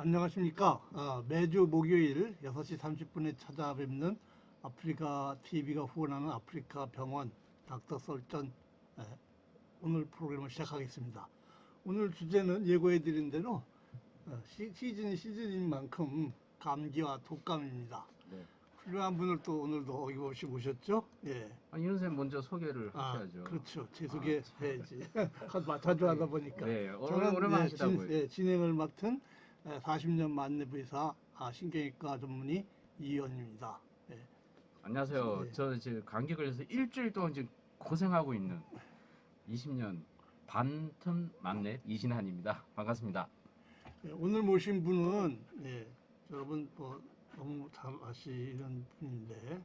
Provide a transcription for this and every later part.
안녕하십니까. 매주 목요일 6시 30분에 찾아뵙는 아프리카 TV가 후원하는 아프리카 병원 닥터 설전 오늘 프로그램을 시작하겠습니다. 오늘 주제는 예고해드린 대로 시즌이 시즌인 만큼 감기와 독감입니다. 네. 훌륭한 분을 또 오늘도 어김없이 모셨죠? 예. 윤 선생님 먼저 소개를 하셔야죠. 그렇죠. 제 소개해야지. 자주 하다 보니까. 네, 저는 오랜만에 하시다고요. 진행을 맡은 40년 만내부의사 신경외과 전문의 이의원입니다. 예. 안녕하세요. 예. 저 이제 감기 걸려서 일주일 동안 지금 고생하고 있는 20년 반틈 만렙 이신한입니다. 반갑습니다. 예, 오늘 모신 분은 여러분 너무 잘 아시는 분인데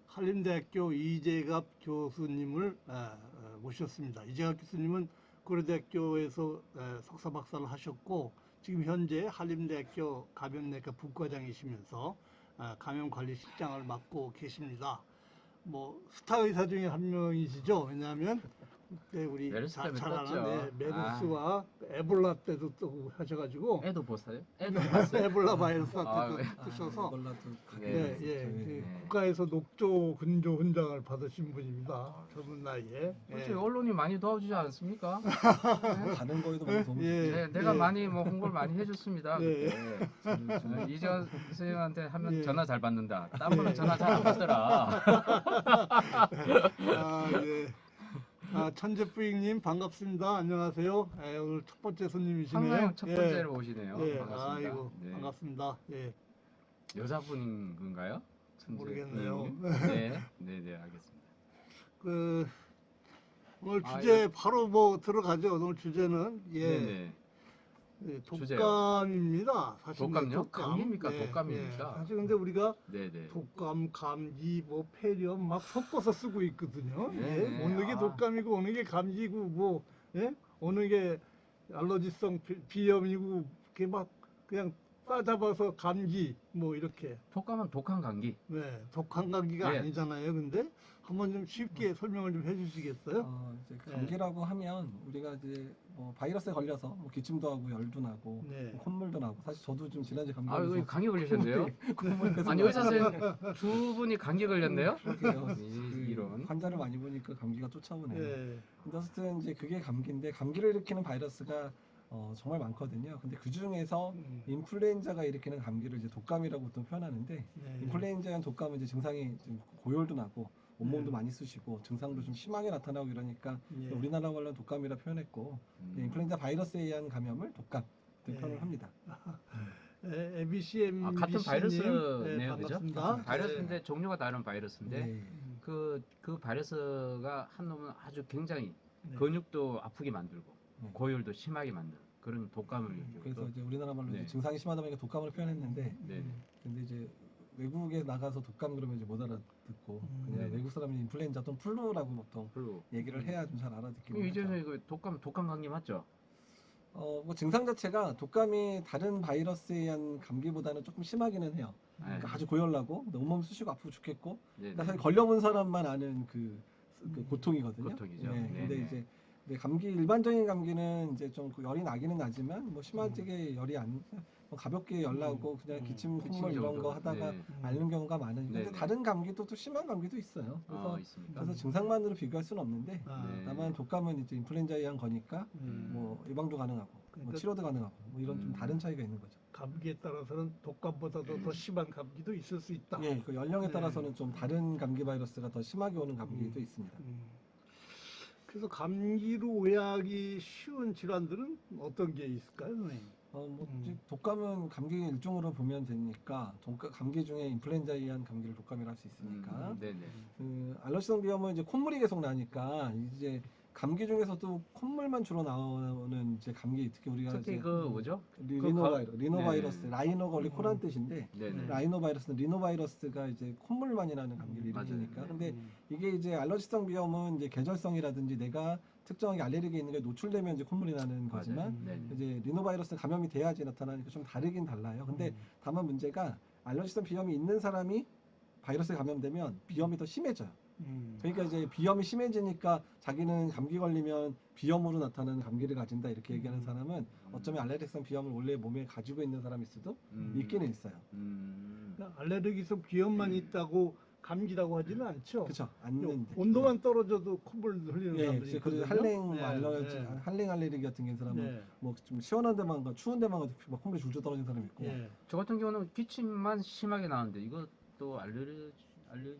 한림대학교 이재갑 교수님을 모셨습니다. 이재갑 교수님은 고려대학교에서 석사 박사를 하셨고 지금 현재 한림대학교 감염내과 부과장이시면서 감염관리실장을 맡고 계십니다. 뭐 스타 의사 중에 한 명이시죠. 왜냐하면 그때 우리 메르스 때문에 잘 떴죠. 아는 메르스와 에볼라 때도 또 하셔가지고 애도 보세요? 애도 봤어요? 에볼라 바이러스 아, 때도 네. 뜨셔서 에볼라도 네, 국가에서 녹조 근조 훈장을 받으신 분입니다. 젊은 나이에. 솔직히 언론이 많이 도와주지 않습니까? 다른 거에도 많이 도움이 예. 됐죠. 네, 내가 많이 뭐 홍보를 많이 해줬습니다. 예. 그때. 이재원 선생님한테 하면 예. 전화 잘 받는다. 딴 분은 예. 전화 잘 안 받더라. 예. 천재뿌잉님 반갑습니다. 안녕하세요. 오늘 첫 번째 손님이시네요. 항상 첫 번째로 오시네요. 예. 반갑습니다. 아이고, 네. 반갑습니다. 예. 여자분인 건가요? 모르겠네요. 네, 네, 네, 알겠습니다. 오늘 주제 바로 들어가죠. 오늘 주제는 네네. 독감입니다. 사실 독감요? 감기입니까? 독감입니까? 사실 근데 우리가 네네. 독감, 감기, 폐렴 막 섞어서 쓰고 있거든요. 네네. 어느 게 독감이고 어느 게 감기고 어느 게 알러지성 비염이고 그게 막 그냥 싸잡아서 감기 이렇게. 독감은 독한 감기. 네, 독한 감기가 예. 아니잖아요. 근데 한번 좀 쉽게 설명을 좀 해주시겠어요? 이제 감기라고 하면 우리가 이제 뭐 바이러스에 걸려서 뭐 기침도 하고 열도 나고 네. 뭐 콧물도 나고 사실 저도 좀 지난주에 감기 아, 여기 걸려서 감기 걸리셨는데요? 콧물에서 아니 의사 선생님 두 분이 감기 걸렸네요? 그러게요. 이런. 환자를 많이 보니까 감기가 쫓아오네요. 네. 근데 어쨌든 이제 그게 감기인데 감기를 일으키는 바이러스가 정말 많거든요. 근데 그 중에서 인플루엔자가 일으키는 감기를 이제 독감이라고 보통 표현하는데 인플루엔자랑 독감은 이제 증상이 좀 고열도 나고 온몸도 많이 쑤시고 증상도 좀 심하게 나타나고 이러니까 우리나라 말로는 독감이라 표현했고 인플루엔자 바이러스에 의한 감염을 독감 이렇게 표현을 합니다. MBC, MBC님 같은 바이러스네요, 그죠? 반갑습니다. 같은 바이러스인데 종류가 다른 바이러스인데 네. 그 바이러스가 한 놈은 아주 굉장히 근육도 아프게 만들고 고열도 심하게 만드는 그런 독감을 그래서 이제 우리나라 말로 네. 이제 증상이 심하다 보니까 독감을 표현했는데 네. 근데 이제 외국에 나가서 독감 그러면 이제 못 알아듣고 그냥 네네. 외국 사람이 인플루엔자 또는 플루라고 보통 플루. 얘기를 해야 좀 잘 알아듣기는 이제 하죠. 이거 독감 감기 맞죠? 뭐 증상 자체가 독감이 다른 바이러스에 의한 감기보다는 조금 심하기는 해요. 그러니까 아주 고열나고 온몸 쑤시고 아프고 죽겠고 그러니까 사실 걸려본 사람만 아는 그 고통이거든요. 고통이죠. 네. 네네. 근데 이제 감기 일반적인 감기는 이제 좀 열이 나기는 나지만 뭐 심하게 열이 안 뭐 가볍게 열 나고 그냥 기침 콧물 이런 정도. 거 하다가 네. 앓는 경우가 많으니까 근데 네네. 다른 감기도 또 심한 감기도 있어요. 있습니다. 그래서 증상만으로 비교할 수는 없는데 네. 다만 독감은 이제 인플루엔자에 의한 거니까 뭐 예방도 가능하고 뭐 그러니까 치료도 가능하고 뭐 이런 좀 다른 차이가 있는 거죠. 감기에 따라서는 독감보다도 더 심한 감기도 있을 수 있다. 예, 그 연령에 따라서는 좀 다른 감기 바이러스가 더 심하게 오는 감기도 있습니다. 그래서 감기로 오해하기 쉬운 질환들은 어떤 게 있을까요, 선생님? 독감은 감기 일종으로 보면 되니까 감기 중에 인플루엔자에 의한 감기를 독감이라 할 수 있으니까 네네. 알러지성 비염은 이제 콧물이 계속 나니까 이제 감기 중에서도 콧물만 주로 나오는 이제 감기 특히 우리가 특히 이제 그 뭐죠? 리노바이러스 네. 라이노가 원래 코란 뜻인데 네네. 라이노바이러스는 리노바이러스가 이제 콧물만이 나는 감기를 일으키니까 맞아요. 근데 이게 이제 알러지성 비염은 이제 계절성이라든지 내가 특정하게 알레르기 있는 게 노출되면 이제 콧물이 나는 거지만 이제 리노바이러스는 감염이 돼야지 나타나니까 좀 다르긴 달라요. 근데 다만 문제가 알러지성 비염이 있는 사람이 바이러스에 감염되면 비염이 더 심해져요. 그러니까 이제 비염이 심해지니까 자기는 감기 걸리면 비염으로 나타나는 감기를 가진다 이렇게 얘기하는 사람은 어쩌면 알레르기성 비염을 원래 몸에 가지고 있는 사람일 수도 있기는 있어요. 그러니까 알레르기성 비염만 있다고 감기라고 하지는 않죠. 그렇죠. 않는데. 온도만 떨어져도 콧물 흘리는 예, 사람들이 그래서 있거든요. 한랭 네, 알러지, 네. 한랭 알레르기 같은 게 사람은 네. 뭐 좀 시원한 데만 가, 추운 데만 가도 막 콧물이 줄줄 떨어지는 사람이 있고. 예. 저 같은 경우는 기침만 심하게 나는데 이것도 알레르기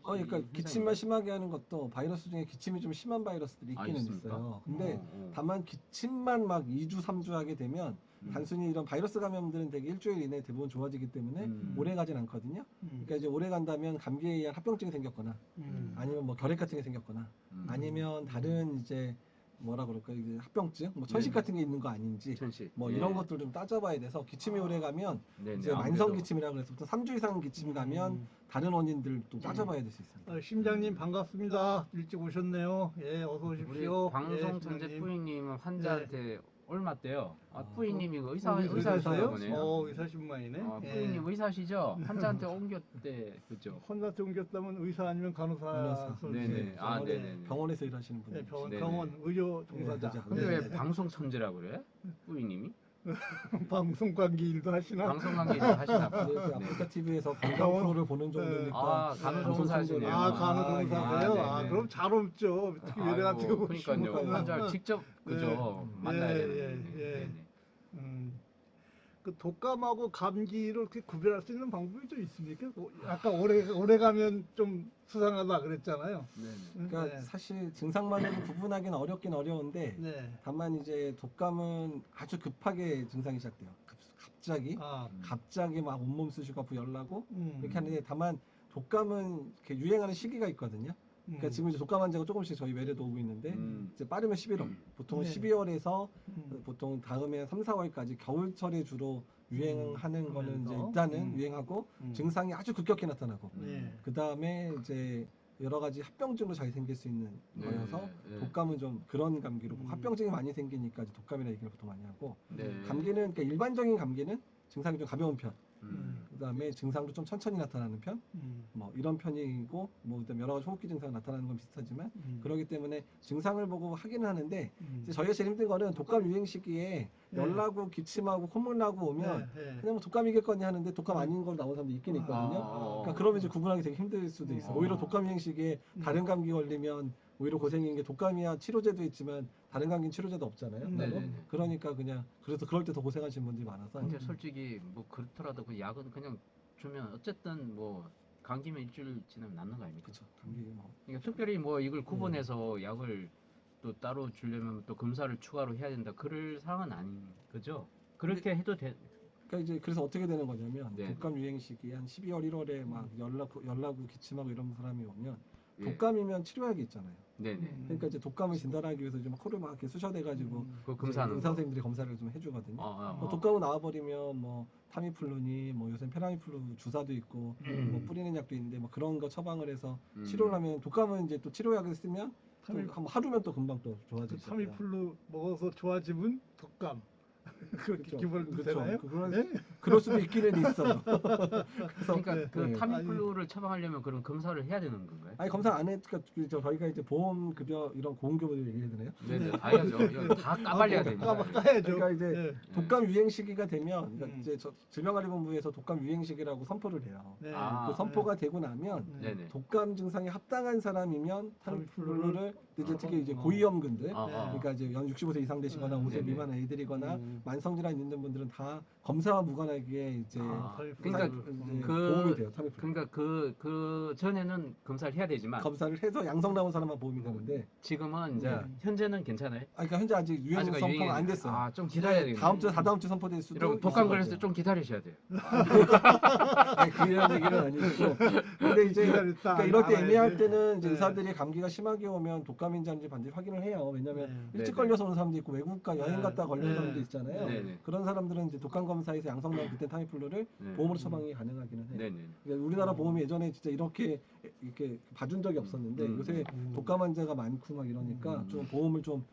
그러니까 기침만 현상인가요? 심하게 하는 것도 바이러스 중에 기침이 좀 심한 바이러스들이 아, 있기는 있습니까? 있어요. 근데 어. 다만 기침만 막 2주, 3주 하게 되면 단순히 이런 바이러스 감염들은 되게 일주일 이내에 대부분 좋아지기 때문에 오래 가진 않거든요. 그러니까 이제 오래 간다면 감기에 의한 합병증이 생겼거나 아니면 뭐 결핵 같은 게 생겼거나 아니면 다른 이제 뭐라 그럴까 이제 합병증, 뭐 천식 네. 같은 게 있는 거 아닌지 천식. 뭐 예. 이런 것들 좀 따져봐야 돼서 기침이 오래 가면 네네, 이제 아무래도. 만성 기침이라고 해서 보통 3주 이상 기침 가면 다른 원인들도 따져봐야 될 수 있습니다. 심장님 반갑습니다. 일찍 오셨네요. 예, 어서 우리 오십시오. 방송 예, 천재 심장님. 뿌이님은 환자한테 얼마대요? 아, 뿌이님이 이거 의사세요? 의사신가 보네요. 의사 신망이네. 아, 예. 뿌이님 의사시죠? 환자한테 옮겼대, 그죠? 혼자한테 옮겼다면 의사 아니면 간호사. 간호사. 네네. 아, 병원에, 네네. 병원에서 일하시는 분들. 네, 병원, 네네. 병원 의료 종사자. 의사. 근데 네, 왜 네. 방송 천재라고 그래? 뿌이님이? 방송 관계 일도 하시나? 방송 관계를 하시나 봐. 네, 그 네. 아프리카 TV에서 건강 프로를 보는 정도니까 아, 간호조무사시네요. 아, 간호조무사세요? 예. 아, 네네네. 그럼 잘 없죠. 특히 외래 같은 거 그러니까요. 오시면. 환자를 직접 그죠 네. 만나야 예, 되는. 예, 예. 네네. 그 독감하고 감기를 이렇게 구별할 수 있는 방법이 좀 있습니까? 아까 오래 가면 좀 수상하다 그랬잖아요. 네네. 그러니까 네. 사실 증상만으로 구분하기는 어렵긴 어려운데 네. 다만 이제 독감은 아주 급하게 증상이 시작돼요. 갑자기 아, 갑자기 막 온몸 쑤시고 아프고 열나고 이렇게 음. 하는데 다만 독감은 이렇게 유행하는 시기가 있거든요. 그러니까 지금 이제 독감 환자가 조금씩 저희 외래도 오고 있는데 이제 빠르면 11월, 보통 네. 12월에서 보통 다음에 3, 4월까지 겨울철에 주로 유행하는 거는 이제 일단은 유행하고 증상이 아주 급격히 나타나고 네. 그 다음에 이제 여러 가지 합병증도 잘 생길 수 있는 거여서 네. 독감은 좀 그런 감기로 합병증이 많이 생기니까 이제 독감이라 얘기를 보통 많이 하고 네. 감기는 그러니까 일반적인 감기는 증상이 좀 가벼운 편, 음. 그다음에 증상도 좀 천천히 나타나는 편, 뭐 이런 편이고 뭐 그다음에 여러 가지 호흡기 증상 나타나는 건 비슷하지만 그렇기 때문에 증상을 보고 하기는 하는데 이제 저희가 제일 힘든 거는 독감 유행 시기에 열나고 기침하고 콧물 나고 오면 그냥 뭐 독감이겠거니 하는데 독감 아닌 걸로 나온 사람도 있긴 있거든요. 그러니까 그러면 이제 구분하기 되게 힘들 수도 있어요. 오히려 독감 유행 시기에 다른 감기 걸리면 오히려 고생인 게 독감이야 치료제도 있지만 다른 감기는 치료제도 없잖아요. 따로. 네네네. 그러니까 그냥 그래서 그럴 때 더 고생하시는 분들이 많아서 근데 솔직히 뭐 그렇더라도 그 약은 그냥 주면 어쨌든 뭐 감기면 일주일 지나면 낫는 거 아닙니까? 그렇죠. 감기 뭐 그러니까 특별히 뭐 이걸 구분해서 약을 또 따로 주려면 또 검사를 추가로 해야 된다. 그럴 상황은 아닌 거죠. 그렇게 해도 돼. 그러니까 이제 그래서 어떻게 되는 거냐면 네. 독감 유행 시기 한 12월 1월에 막 열나고 기침하고 이런 사람이 오면 예. 독감이면 치료약이 있잖아요. 네네. 그러니까 이제 독감을 진단하기 위해서 좀 코를 막 이렇게 쑤셔대가지고 그 이제 검사하는 의사 거. 선생님들이 검사를 좀 해주거든요. 어. 독감은 나와버리면 뭐 타미플루니 뭐 요새 페라미플루 주사도 있고 뭐 뿌리는 약도 있는데 뭐 그런 거 처방을 해서 치료를 하면 독감은 이제 또 치료약을 쓰면 또 한 하루면 또 금방 또 좋아지죠. 타미플루 먹어서 좋아지면 독감. 그렇게 기본도 되나요? 그럴 수도 있기는 있어요. 그래서 그러니까 그 타미플루를 처방하려면 그런 검사를 해야 되는 건가요? 아니 검사 안 해. 그러니까 저희가 이제 보험 급여 이런 고용급여 얘기해야 되나요? 네네. 다 해야죠. 이거 다 까발려야 되니까. 까야죠. 그러니까 이제 독감 유행 시기가 되면 그러니까 이제 질병관리본부에서 독감 유행 시기라고 선포를 해요. 네. 그 선포가 되고 나면 네네. 독감 증상에 합당한 사람이면 타미플루를 이제 특히 이제 고위험군들 그러니까 이제 연 65세 이상 되시거나 5세 미만 아이들이거나 만성질환 있는 분들은 다 검사와 무관하게 이제 그러니까 이제 보험이 돼요. 타미플루. 그러니까 그 전에는 검사를 해야 되지만 검사를 해서 양성 나온 사람만 보험이 되는데 지금은 이제 현재는 괜찮아요. 그러니까 현재 아직 유행 아직은 선포가 유행이 안 됐어요. 아, 좀 기다려야 되겠네요. 다음 주, 다다음 주 선포될 수도. 여러분 독감 걸렸을 때 좀 기다리셔야 돼요. 아니, 그런 얘기는 아니고. 근데 이제 그러니까 이럴 때 애매할 때는 이제 의사들이 감기가 심하게 오면 독감인지 아닌지 반드시 확인을 해요. 왜냐면 일찍 걸려서 오는 사람도 있고 외국가 여행 갔다 걸린 사람도 있잖아요. 그런 사람들은 이제 독감 검사에서 양성 나온 그때 타미플루를 보험으로 처방이 가능하기는 해요. 그러니까 우리나라 보험이 예전에 진짜 이렇게 봐준 적이 없었는데 요새 독감 환자가 많고 막 이러니까 좀 보험을 좀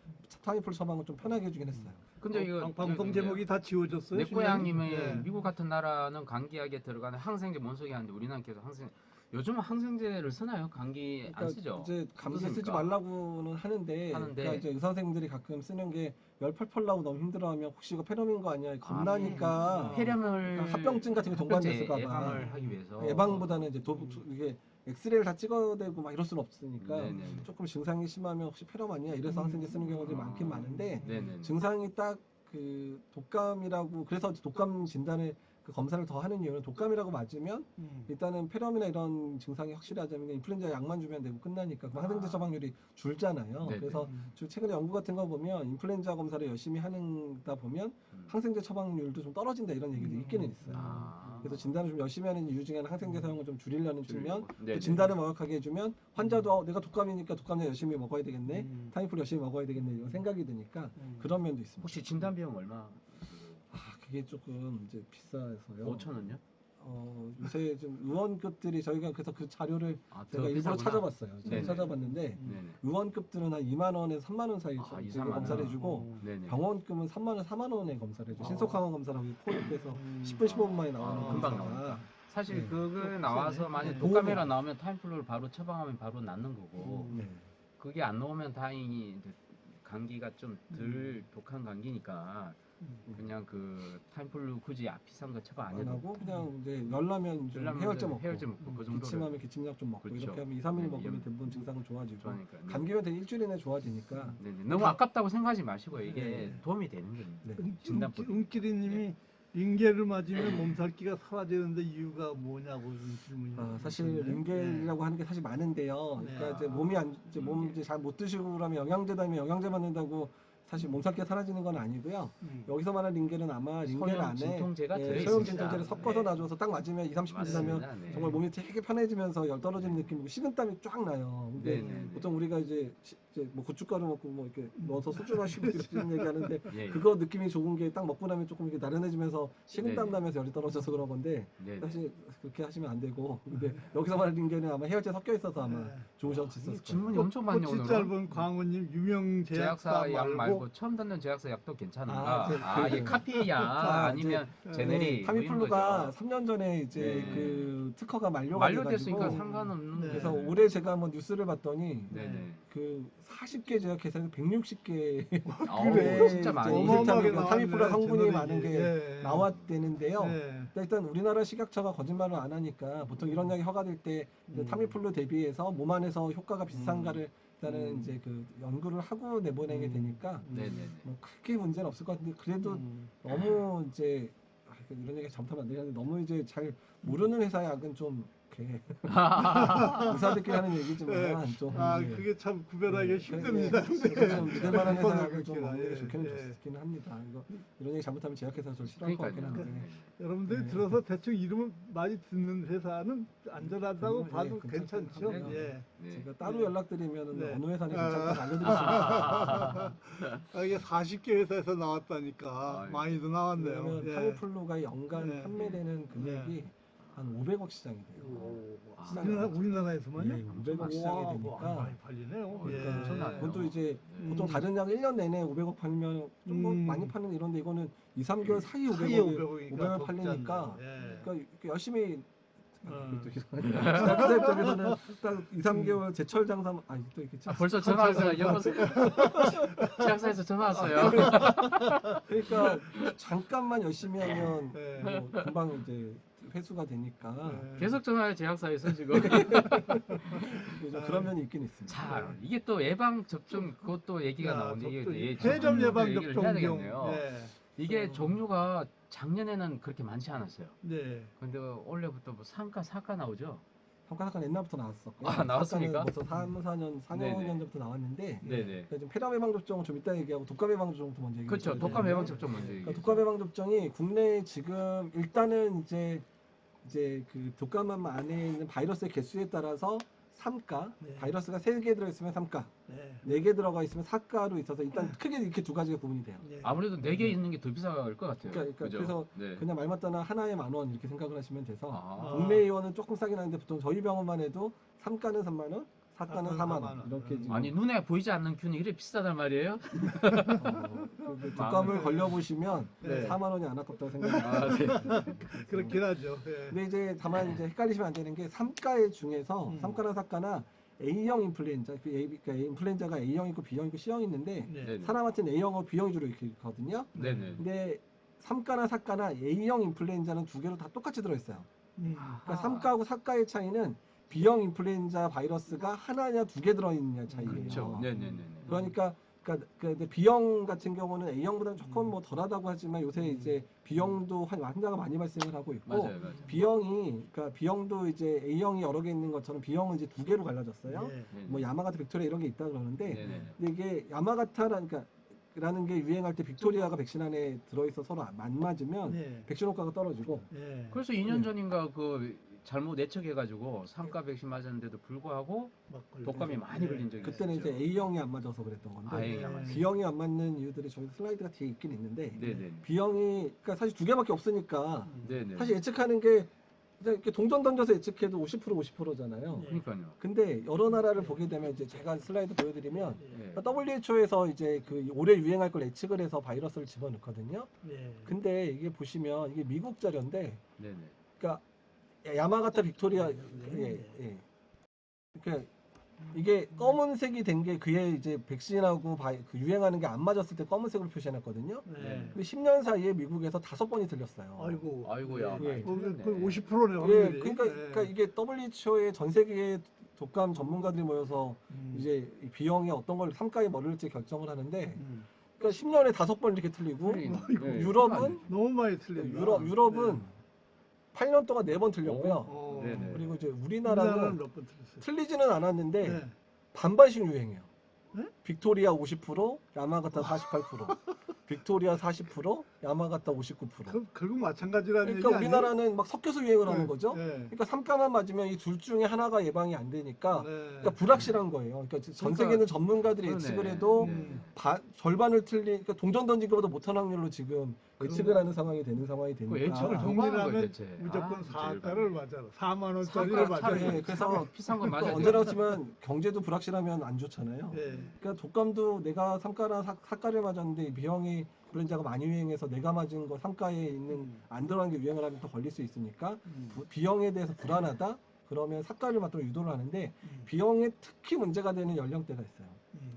타미플루 처방을 좀 편하게 해주긴 했어요. 근데 이거 방송 제목이 다 지워졌어요. 내 고향님이 미국 같은 나라는 감기약에 들어가는 항생제 원소기 하는데 우리나라는 계속 항생 요즘은 항생제를 쓰나요? 감기 안 그러니까 쓰죠? 이제 감기 쓰지 어떻습니까? 말라고는 하는데, 하는데. 그러니까 이제 의사 선생님들이 가끔 쓰는 게 열 펄펄 나고 너무 힘들어하면 혹시 이거 폐렴인 거 아니야? 겁나니까 폐렴을 그러니까 합병증 같은 게 합병증 동반됐을까 봐. 예방을 하기 위해서 예방보다는 이제 이게 엑스레이를 다 찍어대고 막 이럴 수는 없으니까 네네네. 조금 증상이 심하면 혹시 폐렴 아니야? 이래서 항생제 쓰는 경우들이 많긴 많은데, 네네네. 증상이 딱 그 독감이라고, 그래서 독감 진단을 그 검사를 더 하는 이유는 독감이라고 맞으면 일단은 폐렴이나 이런 증상이 확실하자면 인플루엔자 약만 주면 되고 끝나니까 그럼 항생제 처방률이 줄잖아요. 네네. 그래서 최근에 연구 같은 거 보면 인플루엔자 검사를 열심히 하는다 보면 항생제 처방률도 좀 떨어진다 이런 얘기도 있기는 있어요. 아. 그래서 진단을 좀 열심히 하는 이유 중에는 항생제 사용을 좀 줄이려는 측면, 또 네네. 진단을 명확하게 해주면 환자도 내가 독감이니까 독감약 열심히 먹어야 되겠네, 타이밍풀 열심히 먹어야 되겠네 이런 생각이 드니까 그런 면도 있습니다. 혹시 진단 비용 얼마? 그게 조금 이제 비싸서요. 5천 원요? 요새 좀 의원급들이 저희가 그래서 그 자료를 아, 제가 더 일부러 비싸구나. 찾아봤어요. 제가 네네. 찾아봤는데 네네. 의원급들은 한 2만 원에서 3만 원 사이 아, 2, 되게 3만 검사를 원. 해주고 네네. 병원급은 3만 원, 4만 원에 검사를 해줘. 신속항원 검사라고 포획돼서 10분, 15분 만에 나오는 금방 검사가. 나오니까. 사실 네. 그거 나와서 만약 네. 독감이라 보험이 나오면 타임플루를 바로 처방하면 바로 낫는 거고 네. 그게 안 나오면 다행히 이제 감기가 좀 덜 독한 감기니까 그냥 그 타임플루 굳이 비싼 거 처방 안 안 해도 하고 그냥 이제 열나면 좀 열나면 해열제 먹고, 해열제 먹고 그 정도를 기침하면 기침약 좀 먹고 그렇죠. 이렇게 하면 2, 3일 네, 먹으면 연- 대부분 증상은 좋아지고 좋아하니까. 네. 감기면 되게 일주일 이내 좋아지니까. 네네. 너무 아깝다고 생각하지 마시고 이게 네. 도움이 되는 겁니다. 네. 진단법이. 은기리님이 링겔을 맞으면 몸살기가 사라지는데 이유가 뭐냐고 질문이. 사실 있었네. 링겔이라고 하는 게 사실 많은데요. 네. 그러니까 이제 몸이 이제 몸 링겔. 이제 잘 못 드시고 그러면 영양제다면 영양제 맞는다고 사실 몸살기가 사라지는 건 아니고요. 여기서 말하는 링겔은 아마 링겔 소염 안에 진통제가 들어 소염 있습니다. 진통제를 섞어서 네. 놔줘서 딱 맞으면 2, 30분 지나면 맞습니다. 네. 정말 몸이 되게 편해지면서 열 떨어지는 느낌이고 식은땀이 쫙 나요. 근데 네네네. 보통 우리가 이제 뭐 고춧가루 먹고 뭐 이렇게 넣어서 소주 마시고 이런 얘기하는데 예, 예. 그거 느낌이 좋은 게 딱 먹고 나면 조금 이렇게 나른해지면서 식은땀 네네. 나면서 열이 떨어져서 그런 건데 네네. 사실 그렇게 하시면 안 되고 근데 여기서 말하는 링겔은 아마 해열제 섞여 있어서 아마 좋으셨을 거예요. 질문이 엄청 많네 꽃이 오늘은. 짧은 광우님 유명 제약사 제약사 약 말고 말고 처음 듣는 제약사 약도 괜찮은가? 이제 예, 카피약 자, 아니면 이제, 제네리 뭐 이런 타미플루가 거죠. 3년 전에 이제 네. 그 특허가 만료가 만료됐으니까 돼가지고 상관없는 네. 그래서 거잖아요. 올해 제가 한번 뉴스를 봤더니 네네. 그 40개 제약회사에서 160개 그래. 진짜 많이. 어마어마하게 타미플루 나왔네, 성분이 제너릭이. 많은 게 예. 나왔대는데요. 네. 일단 우리나라 식약처가 거짓말을 안 하니까 보통 이런 약이 허가될 때 타미플루 대비해서 몸 안에서 효과가 비슷한가를 일단은 이제 그 연구를 하고 내보내게 되니까 네네네. 뭐 크게 문제는 없을 것 같은데 그래도 너무 이제 이런 얘기 잘못하면 안 되는데 너무 이제 잘 모르는 회사 약은 좀 이렇게 의사들끼리 하는 얘기지만 좀 그게 참 구별하기 예, 힘듭니다. 그래서 좀 믿을 만한 회사 그거는 약을 좀 그렇게 먹는 게 예, 좋기는 예. 좋기는 합니다. 이런 얘기 잘못하면 제약회사 저 싫어할 것 같긴 그러니까요. 한데. 여러분들이 네. 들어서 대충 이름을 많이 듣는 회사는 안전하다고 예, 봐도 괜찮긴 괜찮죠. 하고요. 예. 네. 제가 따로 네. 연락드리면 네. 어느 회사는 괜찮다고 알려드릴 수 있어요. 이게 40개 회사에서 나왔다니까 아유. 많이도 나왔네요. 왜냐면 예. 타미플루가 연간 네. 판매되는 금액이 한 500억 시장이 돼요. 우리나라에서만요? 예, 500억 시장이 우와, 되니까 많이 팔리네요. 그러니까 예. 엄청나네요. 그것도 이제 네. 보통 다른 약 1년 내내 500억 팔면 좀 뭐 많이 파는 이런데 이거는 2, 3개월 사이에 사이에 500억 500억이니까 500을 팔리니까 예. 그러니까 이렇게 열심히 어. 제약 입장에서는 딱 2, 3개월 제철 장사 또 이렇게 벌써 전화 왔어요. 여보세요. 제약사에서 전화 왔어요. 그러니까 잠깐만 열심히 하면 네. 뭐 금방 이제 회수가 되니까 계속 전화해요. 제약사에서 지금. 좀 그런 면이 있긴 있습니다. 자, 이게 또 예방 접종 그것도 얘기가 나오는데 이게 폐렴 예방 얘기를 해야 접종용. 되겠네요. 예. 이게 종류가 작년에는 그렇게 많지 않았어요. 네. 근데 올해부터 뭐 상가, 사가 나오죠. 성과학은 옛날부터 나왔었고요. 아, 나왔습니까? 벌써 3, 4년, 4년 네네. 전부터 나왔는데 네네. 그러니까 지금 폐렴 예방 접종은 좀 이따 얘기하고 독감 예방 접종부터 먼저 얘기해 그렇죠. 줘야 독감 되는데요. 예방 접종 먼저 그러니까 얘기해요. 독감 예방 접종이 국내에 지금 일단은 이제 그 독감암 안에 있는 바이러스의 개수에 따라서 3가 바이러스가 3개 들어있으면 3가, 네. 4개 들어가 있으면 4가로 있어서 일단 크게 이렇게 두 가지가 구분이 돼요. 네. 아무래도 4개 있는 게 더 비쌀 것 같아요. 그러니까 그죠? 그래서 네. 그냥 말 맞다나 하나에 10,000원 이렇게 생각을 하시면 돼서 아. 국내 의원은 조금 싸긴 하는데 보통 저희 병원만 해도 3가는 3만 원, 사과는 사과는 4만 4만 원 원. 이렇게 지금 아니 눈에 보이지 않는 균이 이렇게 비싸단 말이에요? 그 독감을 걸려보시면 네. 4만 원이 안 아깝다고 생각이 아, 네. 그렇긴 하죠. 예. 근데 이제 다만 이제 헷갈리시면 안 되는 게 삼가의 중에서 삼가나 사가나 A형 인플루엔자, 그러니까 인플루엔자가 A형 있고 B형 있고 C형 있는데 네. 네네. 사람한테는 A형하고 B형이 주로 이렇게 있거든요. 네네. 근데 삼가나 사가나 A형 인플루엔자는 두 개로 다 똑같이 들어있어요. 그러니까 삼가하고 사가의 차이는 B형 인플루엔자 바이러스가 하나냐 두 개 들어있느냐 차이예요. 그렇죠. 네네네. 그러니까 근데 B형 같은 경우는 A형보다는 조금 뭐 덜하다고 하지만 요새 이제 B형도 환자가 많이 발생을 하고 있고 맞아요, 맞아요. 그러니까 B형도 이제 A형이 여러 개 있는 것처럼 B형은 이제 두 개로 갈라졌어요. 예. 뭐 야마가타 빅토리아 이런 게 있다 그러는데 네네. 근데 이게 라는 게 유행할 때 빅토리아가 백신 안에 들어있어 서로 안 맞으면 네. 백신 효과가 떨어지고 예. 그래서 2년 전인가 그 잘못 예측해가지고 3가 백신 맞았는데도 불구하고 막 걸리죠. 독감이 많이 예. 걸린 적이 그때는 있었죠. 이제 A형이 안 맞아서 그랬던 건데 아, A형이 안 맞았어요. B형이 안 맞는 이유들이 저희 슬라이드가 뒤에 있긴 있는데 네네. B형이 그러니까 사실 두 개밖에 없으니까 네네. 사실 예측하는 게 그냥 이렇게 동전 던져서 예측해도 50%잖아요. 네. 그러니까요. 근데 여러 나라를 보게 되면 이제 제가 슬라이드 보여드리면 예. WHO에서 이제 그 올해 유행할 걸 예측을 해서 바이러스를 집어넣거든요. 예. 근데 이게 보시면 이게 미국 자료인데 네네. 그러니까 야마가타 빅토리아 그러니까 이게 검은색이 된 게 그의 이제 백신하고 그 유행하는 게 안 맞았을 때 검은색으로 표시해놨거든요. 네. 근데 10년 사이에 미국에서 5번이 틀렸어요. 아이고. 아이고야. 예. 많이 틀렸네. 그 50%네 예, 확률이. 그러니까 이게 WHO의 전 세계의 독감 전문가들이 모여서 이제 이 B형이 어떤 걸 삼가에 머를지 결정을 하는데 그러니까 10년에 5번 이렇게 틀리고 네. 유럽은 너무 많이 틀린다. 유럽은 8년 동안 4번 틀렸고요. 어. 네네. 그리고 이제 우리나라는 우리나라는 몇 번 틀렸어요? 틀리지는 않았는데 네. 반반씩 유행해요. 네? 빅토리아 50%, 야마가타 48%, 빅토리아 40%, 야마가타 59%. 결국 마찬가지라는 그러니까 얘기 아니에요? 우리나라는 막 섞여서 유행을 하는 거죠. 네. 그러니까 삼가만 맞으면 이 둘 중에 하나가 예방이 안 되니까 네. 그러니까 불확실한 거예요. 그러니까 전 그러니까 세계는 전문가들이 그러네. 예측을 해도 네네. 절반을 그러니까 동전 던진 것보다 못한 확률로 지금 예측을 하는 상황이 되는 상황이 그 되니까. 예측을 누가 하는 거예요, 동일하면 대체? 무조건 아, 진짜 4가를 맞아라. 4만 원짜리를 사과 맞아야 차라리 돼. 그래서 비싼 건 맞아야 언제나 돼요. 그렇지만 경제도 불확실하면 안 좋잖아요. 예. 그러니까 독감도 내가 삼가나 사가를 맞았는데 B형이 인플루엔자가 많이 유행해서 내가 맞은 거 삼가에 있는 안 들어간 게 유행을 하면 또 걸릴 수 있으니까 B형에 대해서 불안하다? 그러면 사가를 맞도록 유도를 하는데 B형에 특히 문제가 되는 연령대가 있어요.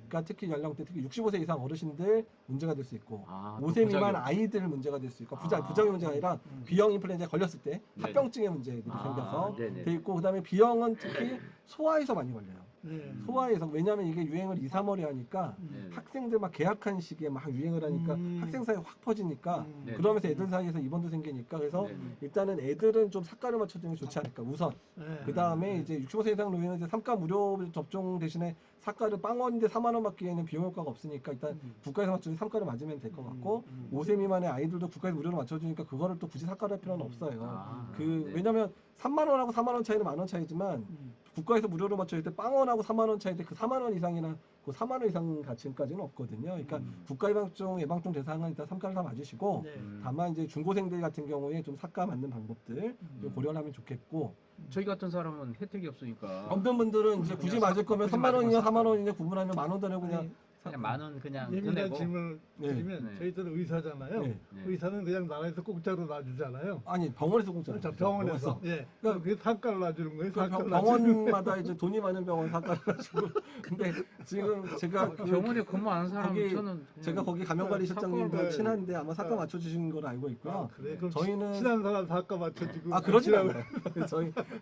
그러니까 특히 연령대, 특히 65세 이상 어르신들 문제가 될 수 있고 아, 5세 또 미만 부작용. 아이들 문제가 될 수 있고 아. 부작용이 문제가 아니라 B형 인플루엔자에 걸렸을 때 네네. 합병증의 문제들이 아, 생겨서 네네. 돼 있고 그다음에 B형은 특히 소아에서 많이 걸려요. 네. 소아에서 왜냐하면 이게 유행을 2, 3월에 하니까 네네. 학생들 막 개학한 시기에 막 유행을 하니까 학생 사이에 확 퍼지니까 네네. 그러면서 애들 사이에서 입원도 생기니까 그래서 네네. 일단은 애들은 좀 삭가를 맞춰주는 게 좋지 않을까 우선 네. 그 다음에 이제 65세 이상 노인은 이제 3가 무료 접종 대신에 삭가를 빵원인데 4만 원 받기에는 비용 효과가 없으니까 일단 국가에서 맞춰준 3가를 맞으면 될 것 같고 5세 미만의 아이들도 국가에서 무료로 맞춰주니까 그거를 또 굳이 삭가를 할 필요는 없어요. 아, 그 네. 왜냐면 3만 원하고 4만 원 차이는 만 원 차이지만 국가에서 무료로 맞춰줄 때 빵원하고 4만 원 차이인데 그 4만 원 이상이나 그 4만 원 이상 가치까지는 없거든요. 그러니까 국가 예방종 대상은 일단 3가를 다 맞으시고 네. 다만 이제 중고생들 같은 경우에 좀 삭가 맞는 방법들 좀 고려를 하면 좋겠고 저희 같은 사람은 혜택이 없으니까 없는 분들은 이제 굳이 맞을 거면 굳이 3만 원이냐 맞으면 4만 원이냐 구분하면 만 원 더 내고 그냥 그냥 만 원 그냥 더 예민한 내고. 질문을 네. 드리면 네. 저희들은 의사잖아요. 네. 네. 의사는 그냥 나라에서 공짜로 놔주잖아요. 아니 병원에서 공짜 그렇죠. 병원에서. 예. 그러니까 그게 상가를 놔주는 거예요. 그 상가를 놔주는 병원마다 이제 돈이 많은 병원 사과를 가지고 근데 지금 제가 그 병원에 근무하는 사람 거기 저는 그냥 제가 거기 감염관리실장님도 사과를 친한데 아마 사과 맞춰주신 걸로 알고 있고요. 아, 그래. 그럼 저희는 친한 사람 상가 맞춰주고. 아 그러진 지나고- 않아요.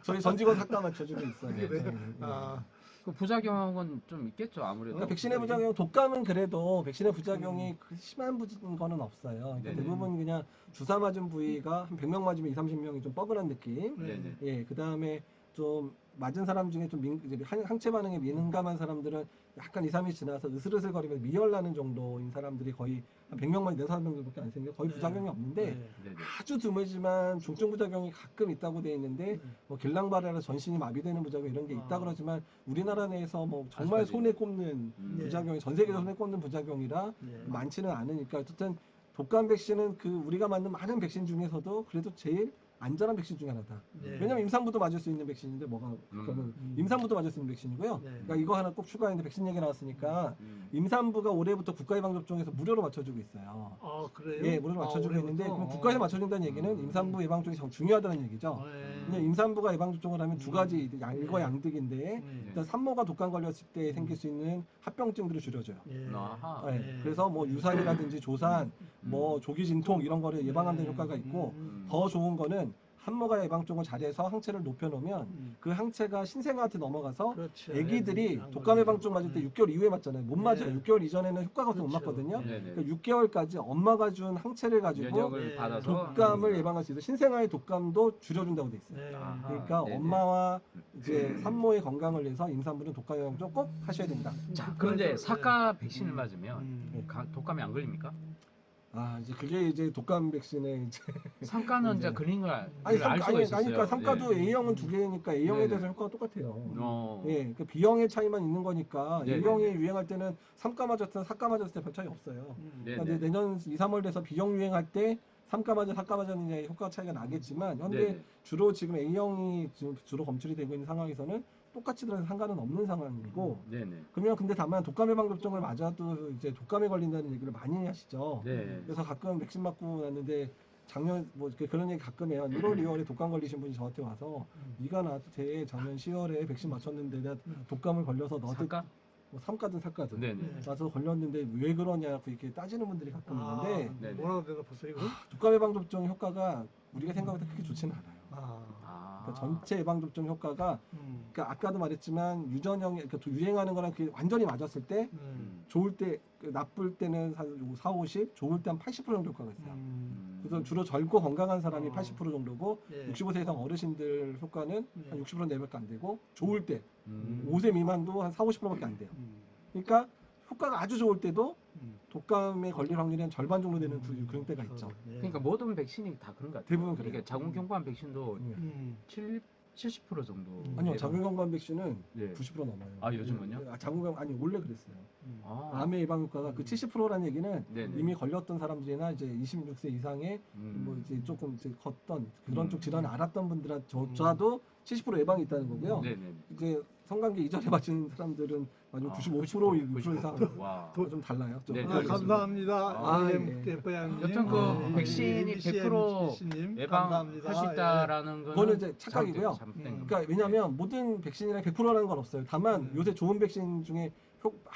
저희 전 직원 사과 맞춰주고 있어요. 그래. 저희는. 아, 그 부작용은 좀 있겠죠 아무래도. 그러니까 백신의 부작용, 독감은 그래도 백신의 부작용이 그 심한 거는 없어요. 그러니까 네네. 대부분 그냥 주사 맞은 부위가 한 100명 맞으면 2, 30명이 좀 뻐근한 느낌. 네네. 예, 그 다음에 좀 맞은 사람 중에 좀 이제 항체 반응에 민감한 사람들은 약간 2, 3일 지나서 으슬으슬거리면서 미열나는 정도인 사람들이 거의 한 100명만 4, 5명 정도밖에 안 생겨요. 거의 네. 부작용이 없는데 네. 네네. 아주 드물지만 중증 부작용이 가끔 있다고 돼 있는데 뭐 길랑발해라 전신이 마비되는 부작용 이런 게 있다 아. 그러지만 우리나라 내에서 뭐 정말 아직까지는. 손에 꼽는 네. 부작용이 전 세계에서 손에 꼽는 부작용이라 네. 많지는 않으니까 어쨌든 독감 백신은 그 우리가 맞는 많은 백신 중에서도 그래도 제일 안전한 백신 중에 하나다. 네. 왜냐면 임산부도 맞을 수 있는 백신인데 뭐가 그러면 임산부도 맞을 수 있는 백신이고요. 네. 그러니까 이거 하나 꼭 추가했는데 백신 얘기 나왔으니까 음. 임산부가 올해부터 국가예방접종에서 무료로 맞춰주고 있어요. 아 그래요? 예, 무료로 맞춰주고 있는데 올해부터? 그럼 국가에서 맞춰준다는 얘기는 임산부 예방접종이 참 중요하다는 얘기죠. 네. 그냥 임산부가 예방접종을 하면 두 가지 일거 네. 양득인데 네. 일단 산모가 독감 걸렸을 때 생길 수 있는 합병증들을 줄여줘요. 예. 아하. 예, 네. 그래서 뭐 유산이라든지 조산, 뭐 조기 진통 이런 거를 예방하는 데 효과가 있고 더 좋은 거는 산모가 예방접종을 잘해서 항체를 높여놓으면 그 항체가 신생아한테 넘어가서 그렇죠. 애기들이 애들이 안 독감 걸리죠. 예방접종 맞을 때 6개월 이후에 맞잖아요. 못 맞아요. 네. 6개월 이전에는 효과가 없어서 못 그렇죠. 맞거든요. 네. 네네. 그러니까 6개월까지 엄마가 준 항체를 가지고 면역을 네. 받아서 독감을 예방할 수 있어요. 신생아의 독감도 줄여준다고 돼 있어요. 네. 아하. 그러니까 네네. 엄마와 이제 산모의 건강을 위해서 임산부는 독감 예방접종 꼭 하셔야 된다. 자, 그런데 사과 백신을 음. 맞으면 음. 독감이 안 걸립니까? 아 이제 그게 이제 독감 백신의 이제 상가는 이제 네. 걸린 걸 아니 알 수가 있었어요. 그러니까 삼가도 예. A형은 두 개니까 A형에 네네. 대해서 효과가 똑같아요. 어. 예, 그 B형의 차이만 있는 거니까 네네네. A형이 유행할 때는 3가 맞았든 4가 맞았을 때 별 차이 없어요. 그러니까 네네. 이제 내년 2, 3월 돼서 B형 유행할 때 3가 맞아 4가 맞았느냐의 효과 차이가 나겠지만 현재 네네. 주로 지금 A형이 지금 주로 검출이 되고 있는 상황에서는 똑같이 들어서 상관은 없는 상황이고 네네. 그러면 근데 다만 독감 예방접종을 맞아도 이제 독감에 걸린다는 얘기를 많이 하시죠. 네. 그래서 가끔 백신 맞고 났는데 작년 뭐 그런 얘기 가끔 해요. 1월, 2월에 독감 걸리신 분이 저한테 와서 네가 나한테 돼 작년 10월에 백신 맞췄는데 내가 독감을 걸려서 너한테 사과? 뭐 3가든 4가든 네네. 와서 걸렸는데 왜 그러냐고 이렇게 따지는 분들이 가끔 있는데 네네. 뭐라고 대답하세요? 이거? 독감 예방접종 효과가 우리가 생각보다 그렇게 좋지는 않아요. 아. 그러니까 전체 예방접종 효과가 음. 그러니까 아까도 말했지만 유전형이 그러니까 유행하는 거랑 그게 완전히 맞았을 때 좋을 때 나쁠 때는 한 4, 50, 좋을 때 한 80% 정도 효과가 있어요. 그래서 주로 젊고 건강한 사람이 80% 정도고 예. 65세 이상 어르신들 효과는 한 60% 내밖에 안 되고 좋을 때 음. 5세 미만도 한 4, 50%밖에 안 돼요. 그러니까 효과가 아주 좋을 때도 독감에 걸릴 확률이 한 절반 정도 되는 그런 때가 있죠. 그러니까 모든 백신이 다 그런 것 같아요. 대부분 그래요. 이게 자궁경부암 백신도 예. 70% 정도. 아니요, 예방- 자궁경부암 백신은 네. 90% 넘어요. 아, 요즘은요? 자궁경 아니 원래 그랬어요. 아. 암의 예방 효과가 그 70%라는 얘기는 네네. 이미 걸렸던 사람들이나 이제 26세 이상의 뭐 이제 조금 이제 걷던 그런 쪽 질환을 알았던 분들조차도 70% 예방이 있다는 거고요. 네네. 이제 성관계 이전에 맞은 사람들은 아주 95% 6% 이상 와. 좀 달라요. 좀. 네, 감사합니다. 아, 대표양님. 여튼 그 백신이 100% 예방할 수 있다라는 그거는 거는 이제 착각이고요. 잘못된 거. 그러니까 왜냐하면 모든 백신이랑 100%라는 건 없어요. 다만 요새 좋은 백신 중에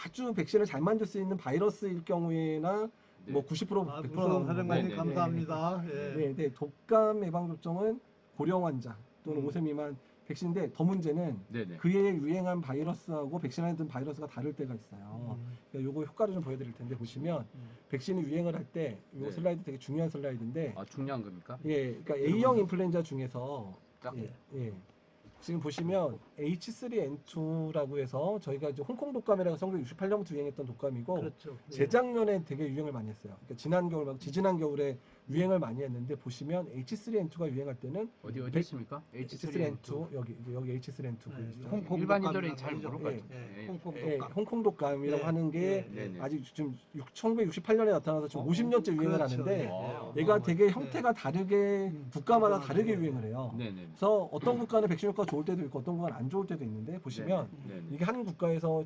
아주 백신을 잘 만들 수 있는 바이러스일 경우에나 네. 뭐 90%, 100% 무서운 나오는 사령관님 네, 네, 감사합니다. 예. 네, 네, 독감 예방 접종은 고령 환자 또는 5세 미만 백신인데 더 문제는 네네. 그에 유행한 바이러스하고 백신 안에 든 바이러스가 다를 때가 있어요. 그러니까 요거 효과를 좀 보여드릴 텐데 보시면 백신이 유행을 할 때 요 네. 슬라이드 되게 중요한 슬라이드인데 아, 중요한 겁니까? 예, 그러니까 A형 인플루엔자 중에서 딱. 예. 지금 보시면 H3N2라고 해서 저희가 이제 홍콩 독감이라고 1968년부터 유행했던 독감이고 그렇죠. 예. 재작년에 되게 유행을 많이 했어요. 그러니까 지난 겨울 말고 지지난 겨울에 유행을 많이 했는데 보시면 H3N2가 유행할 때는 어디 백- 있습니까? H3N2 여기 H3N2 보이시죠? 홍콩 일반인들은 독감이라고 잘 하죠. 모를 것 예. 같아요. 홍콩 예, 독감. 홍콩 독감이라고 예, 하는 게 예, 네네. 아직 지금 1968년에 나타나서 지금 50년째 유행을 그렇죠. 하는데 와. 얘가 되게 형태가 다르게 국가마다 다르게 유행을 해요. 네네. 그래서 어떤 국가는 백신 효과가 좋을 때도 있고 어떤 국가는 안 좋을 때도 있는데 보시면 네네. 이게 한 국가에서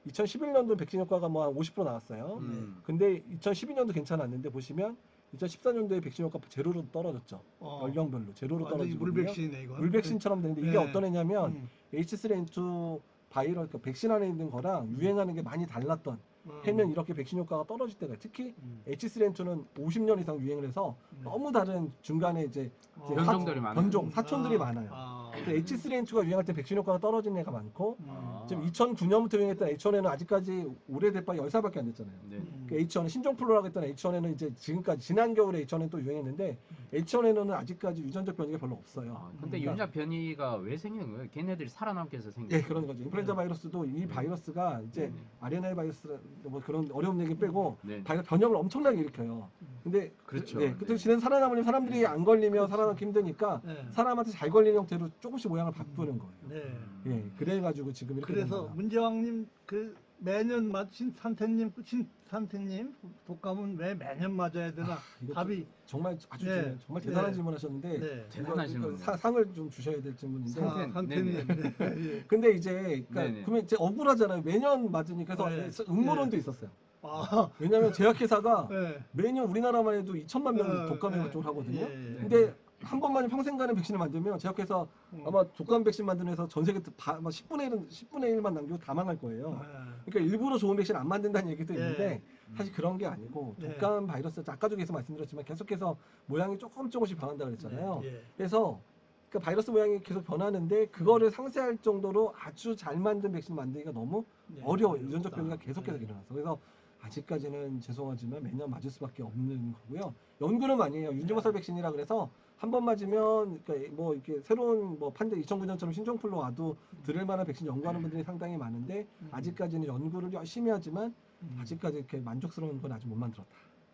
2011년도 백신 효과가 뭐 한 50% 나왔어요. 근데 2012년도 괜찮았는데 보시면 2014년도에 백신 효과 제로로 떨어졌죠. 연령별로 제로로 완전히 떨어지거든요. 물백신이네 이건. 물백신처럼 되는데 이게 네. 어떤 애냐면 H3N2 바이러스 그러니까 백신 안에 있는 거랑 유행하는 게 많이 달랐던 해는 이렇게 백신 효과가 떨어질 때가 특히 H3N2는 50년 이상 유행을 해서 너무 다른 중간에 이제 변종들이 많아요. 변종 사촌들이 많아요. H3N2가 유행할 때 백신 효과가 떨어진 애가 많고 지금 2009년부터 유행했던 H1N은 아직까지 오래될 바 10살밖에 안 됐잖아요. 네. 그 H1N 신종플루라고 했던 H1N은 이제 지금까지 지난 겨울에 H1N 또 유행했는데 H1N은 아직까지 유전적 변이가 별로 없어요. 아, 근데 유전자 변이가 왜 생기는 거예요? 걔네들이 살아남기 위해서 생기는 예, 거예요? 그런 거죠. 인플루엔자 바이러스도 이 바이러스가 이제 네네. RNA 바이러스 뭐 그런 어려운 얘기 빼고 네네. 변형을 엄청나게 일으켜요. 근데 그렇죠. 네, 그때 네. 진행 살아남으려면 사람들이 안 걸리면 그렇죠. 살아남기 힘드니까 네. 사람한테 잘 걸리는 형태로 조금씩 모양을 바꾸는 거예요. 네. 예, 그래가지고 지금 이렇게 된 그래서 거예요. 문제왕님 그 매년 맞힌 신산태님 독감은 왜 매년 맞아야 되나? 이거 답이 정말 아주 네. 정말 대단한 네. 질문하셨는데 네. 대단한 질문. 상을 좀 주셔야 될 질문인데 산태님. 네. 예. 근데 이제 그러니까 네네. 그러면 이제 억울하잖아요. 매년 맞으니까 그래서 네. 음모론도 있었어요. 아, 왜냐하면 제약회사가 네. 매년 우리나라만 해도 2천만 명 독감에 네. 접종을 하거든요. 예, 예. 근데 한 번만에 평생 가는 백신을 만들면 제약회사 아마 독감 백신 만드는 회사 전 세계 아마 10분의 1만 남기고 다 망할 거예요. 그러니까 일부러 좋은 백신 안 만든다는 얘기도 있는데 사실 그런 게 아니고 예. 독감 바이러스 아까도 계속 말씀드렸지만 계속해서 모양이 조금씩 변한다 그랬잖아요. 예. 그래서 그러니까 바이러스 모양이 계속 변하는데 그거를 상쇄할 정도로 아주 잘 만든 백신 만들기가 너무 예. 어려워요. 유전적 변이가 어렵다. 계속해서 예. 일어나서. 그래서 아직까지는 죄송하지만 매년 맞을 수밖에 없는 거고요. 연구는 많이 해요. 유니버설 백신이라 그래서 한 번 맞으면 그러니까 뭐 이렇게 새로운 뭐 판대 2009년처럼 신종플루 와도 들을 만한 백신 연구하는 분들이 상당히 많은데 아직까지는 연구를 열심히 하지만 아직까지 이렇게 만족스러운 건 아직 못 만들었다.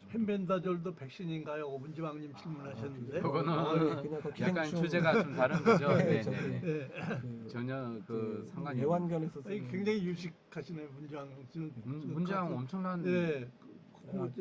펜벤다졸도 백신인가요? 오분지왕님 질문하셨는데. 그거는 그냥 그 약간 기생충. 주제가 좀 다른 거죠. 네, 네네네. 예. 전혀 그 상관이 없는. 애완견에서 아니, 쓰는 굉장히 유식하시네 문장. 문장 엄청난. 예.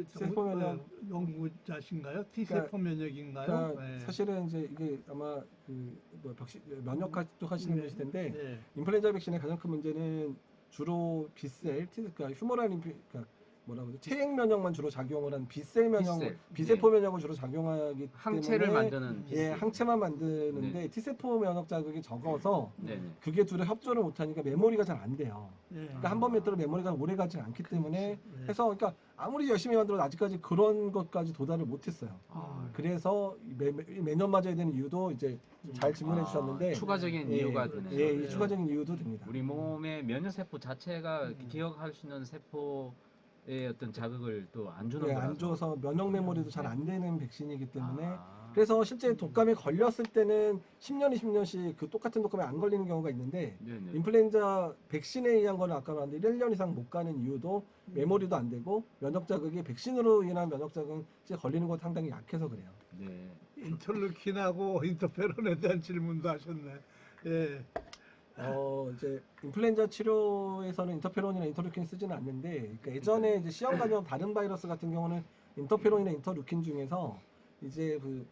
세포 면역. 연구자신가요? T세포 면역인가요? 그러니까 예. 사실은 이제 이게 아마 그뭐 면역 쪽 하시는 네. 분이실 텐데 네. 인플루엔자 백신의 가장 큰 문제는 주로 B셀, 그러니까 휴머랄 그러니까 뭐라고 그러죠? 체액 면역만 주로 작용을 한 B셀 면역, B셀. B세포 면역을 주로 작용하기 항체를 때문에 만드는 예, B셀. 항체만 만드는데 네. T세포 면역 자극이 적어서 네네. 그게 둘이 협조를 못하니까 메모리가 잘 안 돼요. 예. 그러니까 한 번 metod로 메모리가 오래 가지 않기 때문에 그렇지. 네. 해서 그러니까 아무리 열심히 만들어도 아직까지 그런 것까지 도달을 못했어요. 아, 그래서 매년 맞아야 되는 이유도 이제 잘 질문해 주셨는데 추가적인 예, 이유가 그렇죠. 되네요. 예, 네. 이 추가적인 이유도 됩니다. 우리 몸의 면역세포 자체가 기억할 수 있는 세포의 어떤 자극을 또 안 주는 예, 거라서. 안 줘서 면역 메모리도 잘 네. 안 되는 백신이기 때문에 아. 그래서 실제 독감에 걸렸을 때는 10년, 20년씩 그 똑같은 독감에 안 걸리는 경우가 있는데 네네. 인플루엔자 백신에 의한 거는 아까 말했는데 1년 이상 못 가는 이유도 메모리도 안 되고 면역 자극이 백신으로 인한 면역 자극이 걸리는 것 상당히 약해서 그래요. 네. 인터루킨하고 인터페론에 대한 질문도 하셨네. 예. 이제 인플루엔자 치료에서는 인터페론이나 인터루킨 쓰지는 않는데, 그러니까 예전에 이제 시험 간염 다른 바이러스 같은 경우는 인터페론이나 인터루킨 중에서 이제 그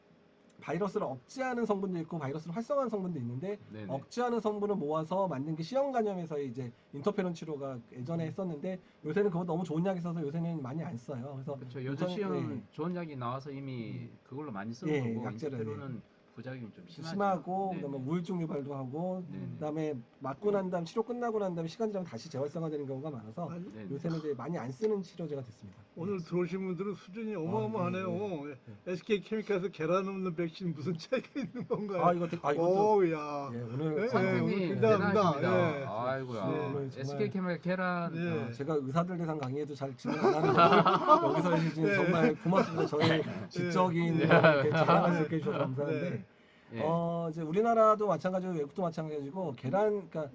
바이러스를 억제하는 성분도 있고 바이러스를 활성화하는 성분도 있는데 네네. 억제하는 성분을 모아서 만든 게 시험 간염에서의 이제 인터페론 치료가 예전에 했었는데 요새는 그거 너무 좋은 약이 있어서 요새는 많이 안 써요. 그래서 그렇죠. 요즘 시험 좋은 약이 나와서 이미 그걸로 많이 쓰는 예, 거고 약제를, 인터페론은 부작용이 좀 심하고 네네. 그다음에 우울증 유발도 하고 네네. 그다음에 맞고 난 다음 치료 끝나고 난 다음에 시간 지나면 다시 재활성화되는 경우가 많아서 아니, 네네. 요새는 이제 많이 안 쓰는 치료제가 됐습니다. 오늘 들어오신 분들은 수준이 어마어마하네요. 예. SK 케미칼에서 계란 없는 백신 무슨 차이가 있는 건가요? 아 이것도 오야. 예, 오늘 예, 상태님 오늘 굉장합니다. 대단하십니다. 예. 아이고야. 네, 오늘 정말- SK 케미칼 계란. 네. 제가 의사들 대상 강의에도 잘 질문 안 하는 거 여기서 해주신 네. 정말 고맙습니다. 저의 지적인 네. 거를 이렇게 자랑할 수 있게 해주셔서 감사한데 네. 예. 이제 우리나라도 마찬가지고 외국도 마찬가지고 그러니까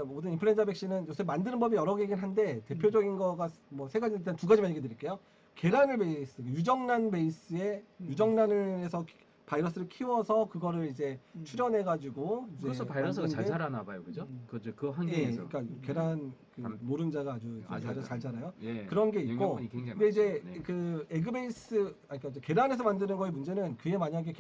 모든 인플루엔자 백신은 요새 만드는 법이 여러 개긴 한데 대표적인 거가 뭐 세 가지 일단 두 가지만 얘기 드릴게요. 계란을 베이스, 유정란 베이스에 유정란을 해서 바이러스를 키워서 그거를 이제 출현해 가지고 이제 그래서 바이러스가 잘 만든 게 자라나 봐요, 그죠? 그 예, 환경에서. 그러니까 계란 노른자가 아주 잘 자라요. 예. 그런 게 있고 영양분이 굉장히 근데 이제 많죠. 네. 그 에그 베이스 그러니까 이제 계란에서 만드는 거의 문제는 그게 만약에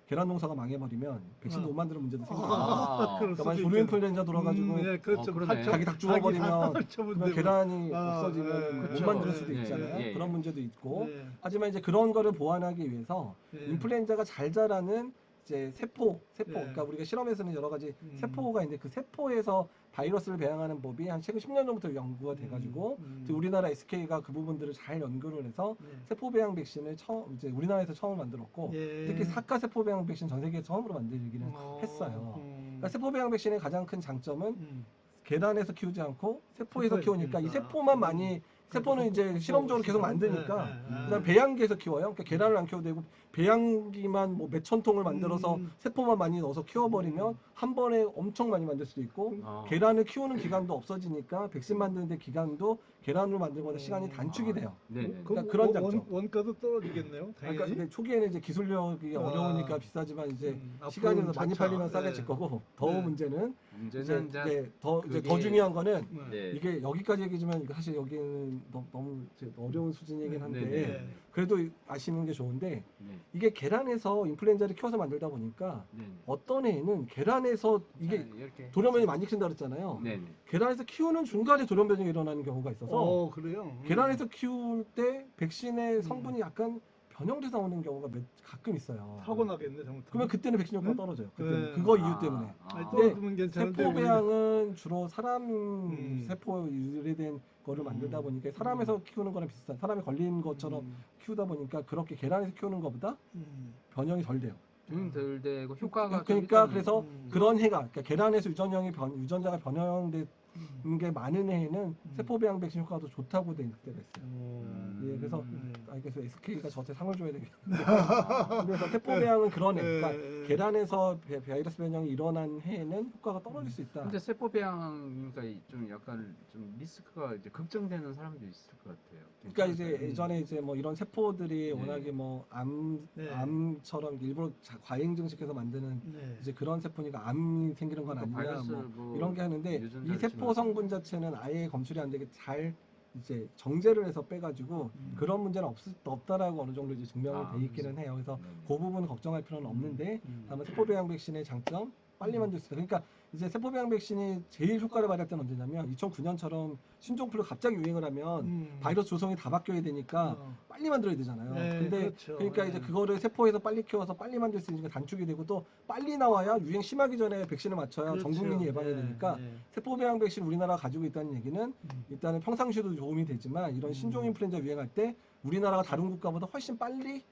계란 농사가 망해버리면 백신도 못 만드는 문제도 생겨요. 아, 그러니까 만약 조류인플루엔자 돌아가지고 예, 그렇죠. 그러네. 자기 닭 죽어버리면 그러면 계란이 아, 없어지면 못 그쵸. 만들 수도 예, 있잖아요. 예, 예. 그런 문제도 있고 네. 하지만 이제 그런 거를 보완하기 위해서 예. 인플루엔자가 잘 자라는 이제 세포 예. 그러니까 우리가 실험에서는 여러 가지 세포가 있는데 그 세포에서 바이러스를 배양하는 법이 한 최근 10년 전부터 연구가 돼가지고 우리나라 SK가 그 부분들을 잘 연구를 해서 네. 세포 배양 백신을 이제 우리나라에서 처음 만들었고 예. 특히 사카 세포 배양 백신 전 세계 처음으로 만들기는 했어요. 그러니까 세포 배양 백신의 가장 큰 장점은 계란에서 키우지 않고 세포에서 세포에서 키우니까 이 키우니까. 세포만 많이 세포는 이제 실험적으로 계속 만드니까 네. 그다음 배양기에서 키워요. 그러니까 계란을 안 키워도 되고 배양기만 뭐 몇천 통을 만들어서 세포만 많이 넣어서 키워버리면 한 번에 엄청 많이 만들 수도 있고 계란을 키우는 기간도 없어지니까 백신 만드는데 기간도 계란으로 만드는 것보다 시간이 단축이 돼요. 네네. 그러니까 그런 장점. 원가도 떨어지겠네요. 그러니까 당연히. 근데 초기에는 이제 기술력이 어려우니까 비싸지만 이제 시간이 앞으로는 많이 차차. 팔리면 싸게질 네. 거고 더 네. 문제는 문제는 이제 더 그게- 중요한 거는 네. 이게 여기까지 얘기지만 이거 사실 여기는 너무 이제 어려운 수준이긴 한데 네네. 그래도 아시는 게 좋은데 네. 이게 계란에서 인플루엔자를 키워서 만들다 보니까 네네. 어떤 애는 계란에서 이게 자, 이렇게 돌연변이 많이 키운다 그랬잖아요. 네네. 계란에서 키우는 중간에 돌연변이가 일어나는 경우가 있어서 그래요. 계란에서 키울 때 백신의 성분이 약간 변형돼서 나오는 경우가 가끔 있어요. 사고 나겠네 잘못하면. 그러면 그때는 백신 효과가 응? 떨어져요. 그때는 네. 그거 이유 때문에. 아니, 근데 떨어지면 괜찮은데 세포 오히려- 배양은 주로 사람 세포 유래된 거를 만들다 보니까 사람에서 키우는 거랑 비슷한 사람이 걸린 것처럼 키우다 보니까 그렇게 계란에서 키우는 것보다 변형이 덜 돼요. 덜 되고 효과가 좀 그러니까 일단- 그래서 그런 해가 그러니까 계란에서 유전자가 변형된 게 많은 해에는 세포 배양 백신 효과가 더 좋다고 될 때가 있어요. 예, 그래서 그래서 SK가 저한테 상을 줘야 되겠는데. 그래서 세포 배양은 그런 해. 그러니까 계란에서 바이러스 변형이 일어난 해에는 효과가 떨어질 수 있다. 근데 세포 배양이니까 좀 약간 좀 리스크가 이제 걱정되는 사람도 있을 것 같아요. 그러니까 이제 예전에 이제 뭐 이런 세포들이 네. 워낙에 뭐 네. 암처럼 일부러 과잉 증식해서 만드는 네. 이제 그런 세포니까 암이 생기는 건 그러니까 아니냐 바이러스를 뭐 뭐 이런 게 하는데 유전자를 이 세포 치면서. 성분 자체는 아예 검출이 안 되게 잘 이제 정제를 해서 빼가지고 그런 문제는 없다라고 어느 정도 이제 증명이 돼 있기는 해요. 그래서 네네. 그 부분은 걱정할 필요는 없는데 다만 세포 배양 백신의 장점 빨리 만들 수 있다. 그러니까 이제 세포 배양 백신이 제일 효과를 발휘할 때는 언제냐면 2009년처럼 신종플루 갑자기 유행을 하면 바이러스 조성이 다 바뀌어야 되니까 빨리 만들어야 되잖아요. 네, 근데 그렇죠. 그러니까 네. 이제 그거를 세포에서 빨리 키워서 빨리 만들 수 있으니까 단축이 되고 또 빨리 나와야 유행 심하기 전에 백신을 맞춰야 그렇죠. 전 국민이 예방이 네, 되니까 네. 세포 배양 백신 우리나라가 가지고 있다는 얘기는 일단은 평상시에도 도움이 되지만 이런 신종 인플루엔자 유행할 때 우리나라가 다른 국가보다 훨씬 빨리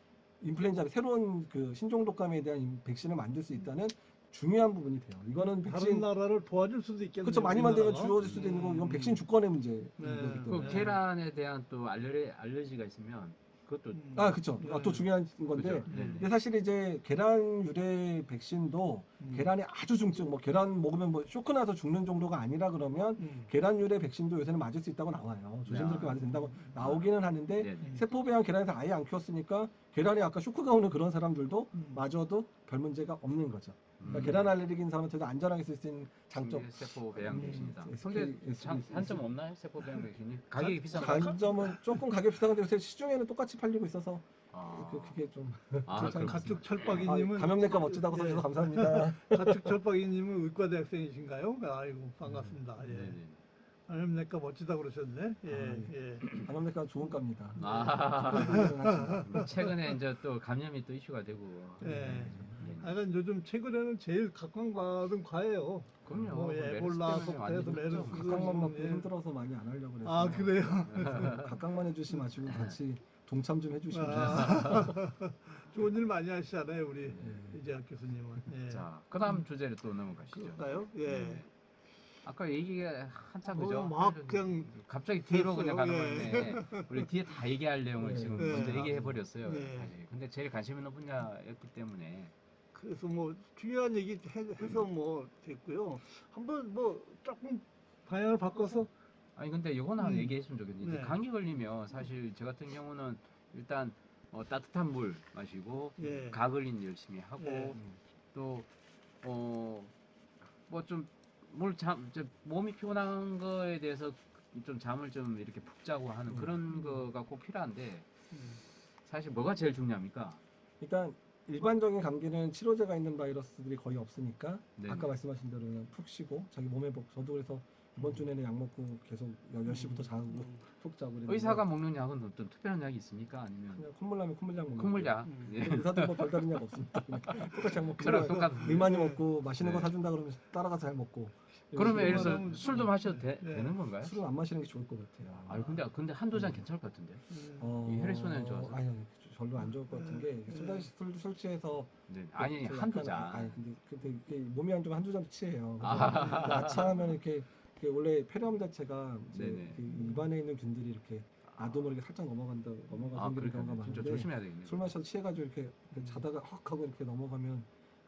인플루엔자 새로운 그 신종 독감에 대한 백신을 만들 수 있다는 중요한 부분이 돼요. 이거는 다른 백신 나라를 도와줄 수도 있겠네요. 그렇죠. 많이 만들면 우리나라가. 주어질 수도 있는 거고 이건 백신 주권의 문제이기 네. 때문에. 그 계란에 대한 또 알레르기가 있으면 그것도 아, 그렇죠. 네. 또 중요한 건데, 그죠? 네네. 근데 사실 이제 계란 유래 백신도 계란에 아주 중증, 뭐 계란 먹으면 뭐 쇼크 나서 죽는 정도가 아니라 그러면 계란 유래 백신도 요새는 맞을 수 있다고 나와요. 조심스럽게 맞아도 된다고 나오기는 하는데 네네. 세포 배양 계란에서 아예 안 키웠으니까 계란에 아까 쇼크가 오는 그런 사람들도 맞아도 별 문제가 없는 거죠. 그러니까 계란 알레르기인 사람한테도 안전하게 쓸 수 있는 장점. 세포 배양 백신이다. SK, 근데 단점 없나요? 세포 배양 백신이? 가격이 비싼가? 단점은 조금 가격 비싼데 요새 시중에는 똑같이 팔리고 있어서 그게 좀 그렇구나. 가축 철박이님은 감염내과 멋지다고 써주셔서 감사합니다. 가축 철박이님은 의과대학생이신가요? 아이고 반갑습니다. 예. 네네. 감염내과 멋지다 그러셨네. 예. 감염내과 좋은 과입니다. 최근에 이제 또 감염이 또 이슈가 되고. 예. 하여간 요즘 최근에는 제일 각광받은 과예요. 그럼요. 뭐 메르스 에볼라부터 때문에 많이 해서 메르스. 했죠. 각각만 먹고 예. 힘들어서 많이 안 하려고 그랬어요. 아 그래요? 각각만 해주시 마시고 같이 동참 좀 해주시면 아. 좋겠어요. 좋은 일 많이 하시잖아요 우리 이재학 교수님은. 예. 자, 그다음 주제로 또 넘어가시죠. 그럴까요? 예. 아까 얘기가 한참 그죠? 막 그냥 갑자기 뒤로 됐어요. 그냥 가는 예. 건데 우리 뒤에 다 얘기할 내용을 지금 네. 먼저 얘기해 버렸어요. 네. 사실. 근데 제일 관심 있는 분야였기 때문에 그래서 뭐 중요한 얘기 해서 뭐 됐고요. 한번 뭐 조금 방향을 바꿔서 아니 근데 이거는 하나 얘기했으면 좋겠는데 이제 네. 감기 걸리면 사실 저 같은 경우는 일단 따뜻한 물 마시고 예. 가글링 열심히 하고 예. 또 뭐 좀 몸이 피곤한 거에 대해서 좀 잠을 좀 이렇게 푹 자고 하는 그런 거가 꼭 필요한데 사실 뭐가 제일 중요합니까? 일단 일반적인 감기는 치료제가 있는 바이러스들이 거의 없으니까 네네. 아까 말씀하신 대로 그냥 푹 쉬고 자기 몸에 저도 그래서 이번 주 내내 약 먹고 계속 10시부터 자고 푹 자고 그랬는데 의사가 먹는 약은 어떤 특별한 약이 있습니까? 아니면 그냥 콧물 나면 콧물약 먹는 콧물약? 예. 의사들 뭐 별다른 약 없습니다. 그냥 똑같이 약 먹고 저랑 똑같은 물 많이 먹고 맛있는 네. 거 사준다 그러면 따라가서 잘 먹고 그러면 예를 이런 들어서 술도 마셔도 네. 되는 건가요? 술은 안 마시는 게 좋을 것 같아요. 아 근데 한두 잔 괜찮을 것 같은데. 이 혈액순환에 좋아서. 아니 별로 안 좋을 것 같은 게 술 취해서 네. 아니 저 한두 약간, 잔. 근데 이게 몸이 안 좋으면 한두 잔도 취해요. 그래서 아. 아차하면 이렇게 원래 폐렴 자체가 이제 네네. 그 입안에 있는 균들이 이렇게 나도 모르게 살짝 넘어가서 생기는 경우가 진짜 많은데 조심해야 되겠네요. 술 마셔서 취해가지고 이렇게 자다가 헉 하고 이렇게 넘어가면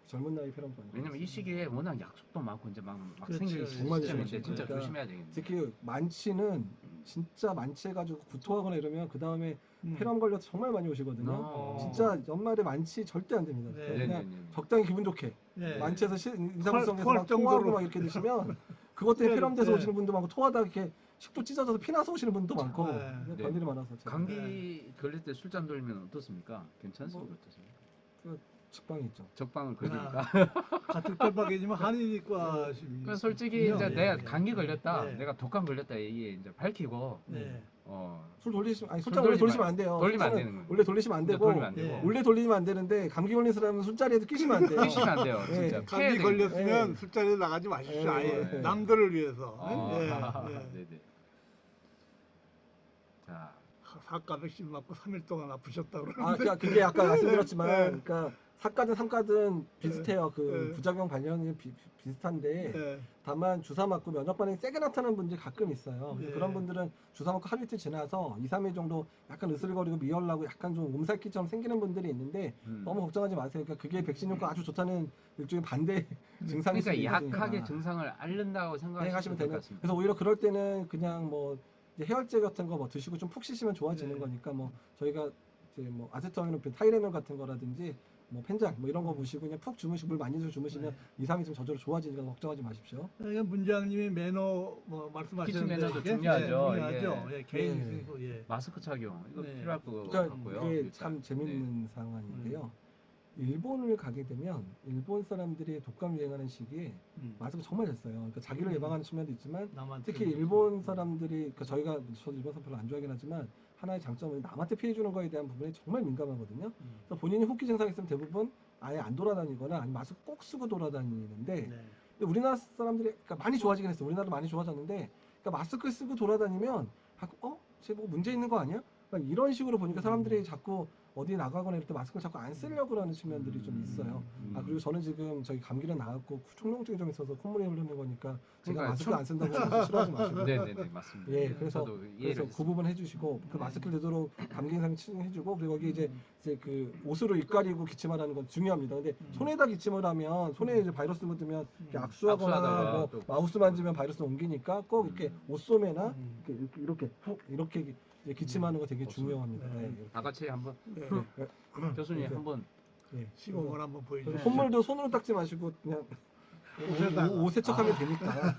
젊은 나이 폐렴도 아니고 왜냐면 이 시기에 워낙 약속도 많고 이제 막 그렇죠. 생길 정말 시점인데 조심하셔야 진짜 돼요. 조심해야 되겠네요. 특히 만취는 진짜 만취해가지고 구토하거나 이러면 그 다음에 음. 폐렴 걸려서 정말 많이 오시거든요. 어. 진짜 연말에 만취 절대 안 됩니다. 네. 그냥 네네네. 적당히 기분 좋게 네. 만취해서 인상성에서 막 토할 정도로. 토하고 막 이렇게 드시면 그것 때문에 폐렴돼서 네. 오시는 분도 많고 토하다 이렇게 식도 찢어져서 피나서 오시는 분도 많고 네. 그냥 네. 별일이 많아서 제가 감기 걸릴 때 술잔 돌리면 어떻습니까? 괜찮습니까? 어떻습니까? 그 직방이 있죠. 적방을 걸리니까. 같은 꼴박이지만 한의과 그 솔직히 이제 내가 감기 걸렸다, 네. 내가 독감 걸렸다 이게 이제 밝히고 네. 술 돌리시면 아니 술 술잔 원래 돌리지 돌리시면 마- 안 돼요. 돌리면 안 술잔은 되는 거예요. 원래 돌리시면 안 근데 되고 돌리면 안 되고 네. 원래 돌리면 안 되는데 감기 걸린 사람은 술자리에도 끼시면 안 돼요. 끼시면 안 돼요, 진짜. 예. 피해야 감기 되겠네. 걸렸으면 예. 술자리에 나가지 마십시오. 예. 아예 예. 남들을 위해서. 아, 예. 예. 네네. 자, 사과 백신 맞고 3일 동안 아프셨다고 그러는데. 그러니까 그게 아까 말씀드렸지만, 네. 그러니까 사과든 삼가든 비슷해요. 그 네. 부작용 반응이 비슷한데, 네. 다만 주사 맞고 면역 반응이 세게 나타나는 분들이 가끔 있어요. 그래서 네. 그런 분들은 주사 맞고 하루 이틀 지나서 2, 3일 정도 약간 으슬거리고 미열나고 약간 좀 몸살기처럼 생기는 분들이 있는데 너무 걱정하지 마세요. 그러니까 그게 백신 효과 아주 좋다는 일종의 반대 증상일 수도 그러니까 있으니까. 약하게 증상을 앓는다고 생각하시면 생각하시면 될 것 되는. 같습니다. 그래서 오히려 그럴 때는 그냥 뭐 이제 해열제 같은 거 뭐 드시고 좀 푹 쉬시면 좋아지는 네. 거니까 뭐 저희가 이제 뭐 아세트아미노펜, 타이레놀 같은 거라든지 뭐 펜장 뭐 이런 거 보시고 그냥 푹 주무시고 물 많이 주무시면 네. 2, 3일 좀 저절로 좋아지니까 걱정하지 마십시오. 그러니까 문장님이 매너 뭐 말씀하셨는데 기침 매너도 이게? 중요하죠. 예, 중요하죠. 예, 개인 네. 신고 예. 마스크 착용 이거 네. 필요할 것 그러니까 같고요. 이게 일단. 참 네. 재밌는 상황인데요. 일본을 가게 되면 일본 사람들이 독감 유행하는 시기에 마스크 정말 잘 써요. 그러니까 자기를 예방하는 측면도 있지만 남한테 특히 일본 사람들이 그러니까 저도 일본 사람 별로 안 좋아하긴 하지만 하나의 장점은 남한테 피해 주는 거에 대한 부분에 정말 민감하거든요. 그래서 본인이 호흡기 증상이 있으면 대부분 아예 안 돌아다니거나 아니면 마스크 꼭 쓰고 돌아다니는데 네. 근데 우리나라 사람들이 그러니까 많이 좋아지긴 했어요. 우리나라도 많이 좋아졌는데 그러니까 마스크 쓰고 돌아다니면 쟤 뭐 문제 있는 거 아니야? 그러니까 이런 식으로 보니까 사람들이 자꾸 어디 나가거나 이럴 때 마스크를 자꾸 안 쓰려고 하는 측면들이 좀 있어요. 그리고 저는 지금 저희 감기는 나왔고 충농증이 좀 있어서 콧물이 흐르는 거니까 제가 그러니까 마스크 안 쓴다고 싫어하지 마시고. 네네네 맞습니다. 예, 그래서 저도 이해를 그래서 그 했습니다. 부분 해주시고 그 마스크를 되도록 감기 인상 해주고 그리고 거기 이제 그 옷으로 입 가리고 기침하라는 건 중요합니다. 근데 손에다 기침을 하면 손에 이제 바이러스 묻으면 이렇게 악수하거나 악수하다가 뭐 또 마우스 만지면 바이러스 옮기니까 꼭 이렇게 옷소매나 음. 이렇게 이제 기침하는 거 되게 중요합니다. 네. 네, 이렇게. 다 같이 한번 네. 교수님 그래서- 한번 예. 시범을 한번 그래서 보여주세요. 손물도 손으로 닦지 마시고 그냥 옷에다가. 옷 세척하면 되니까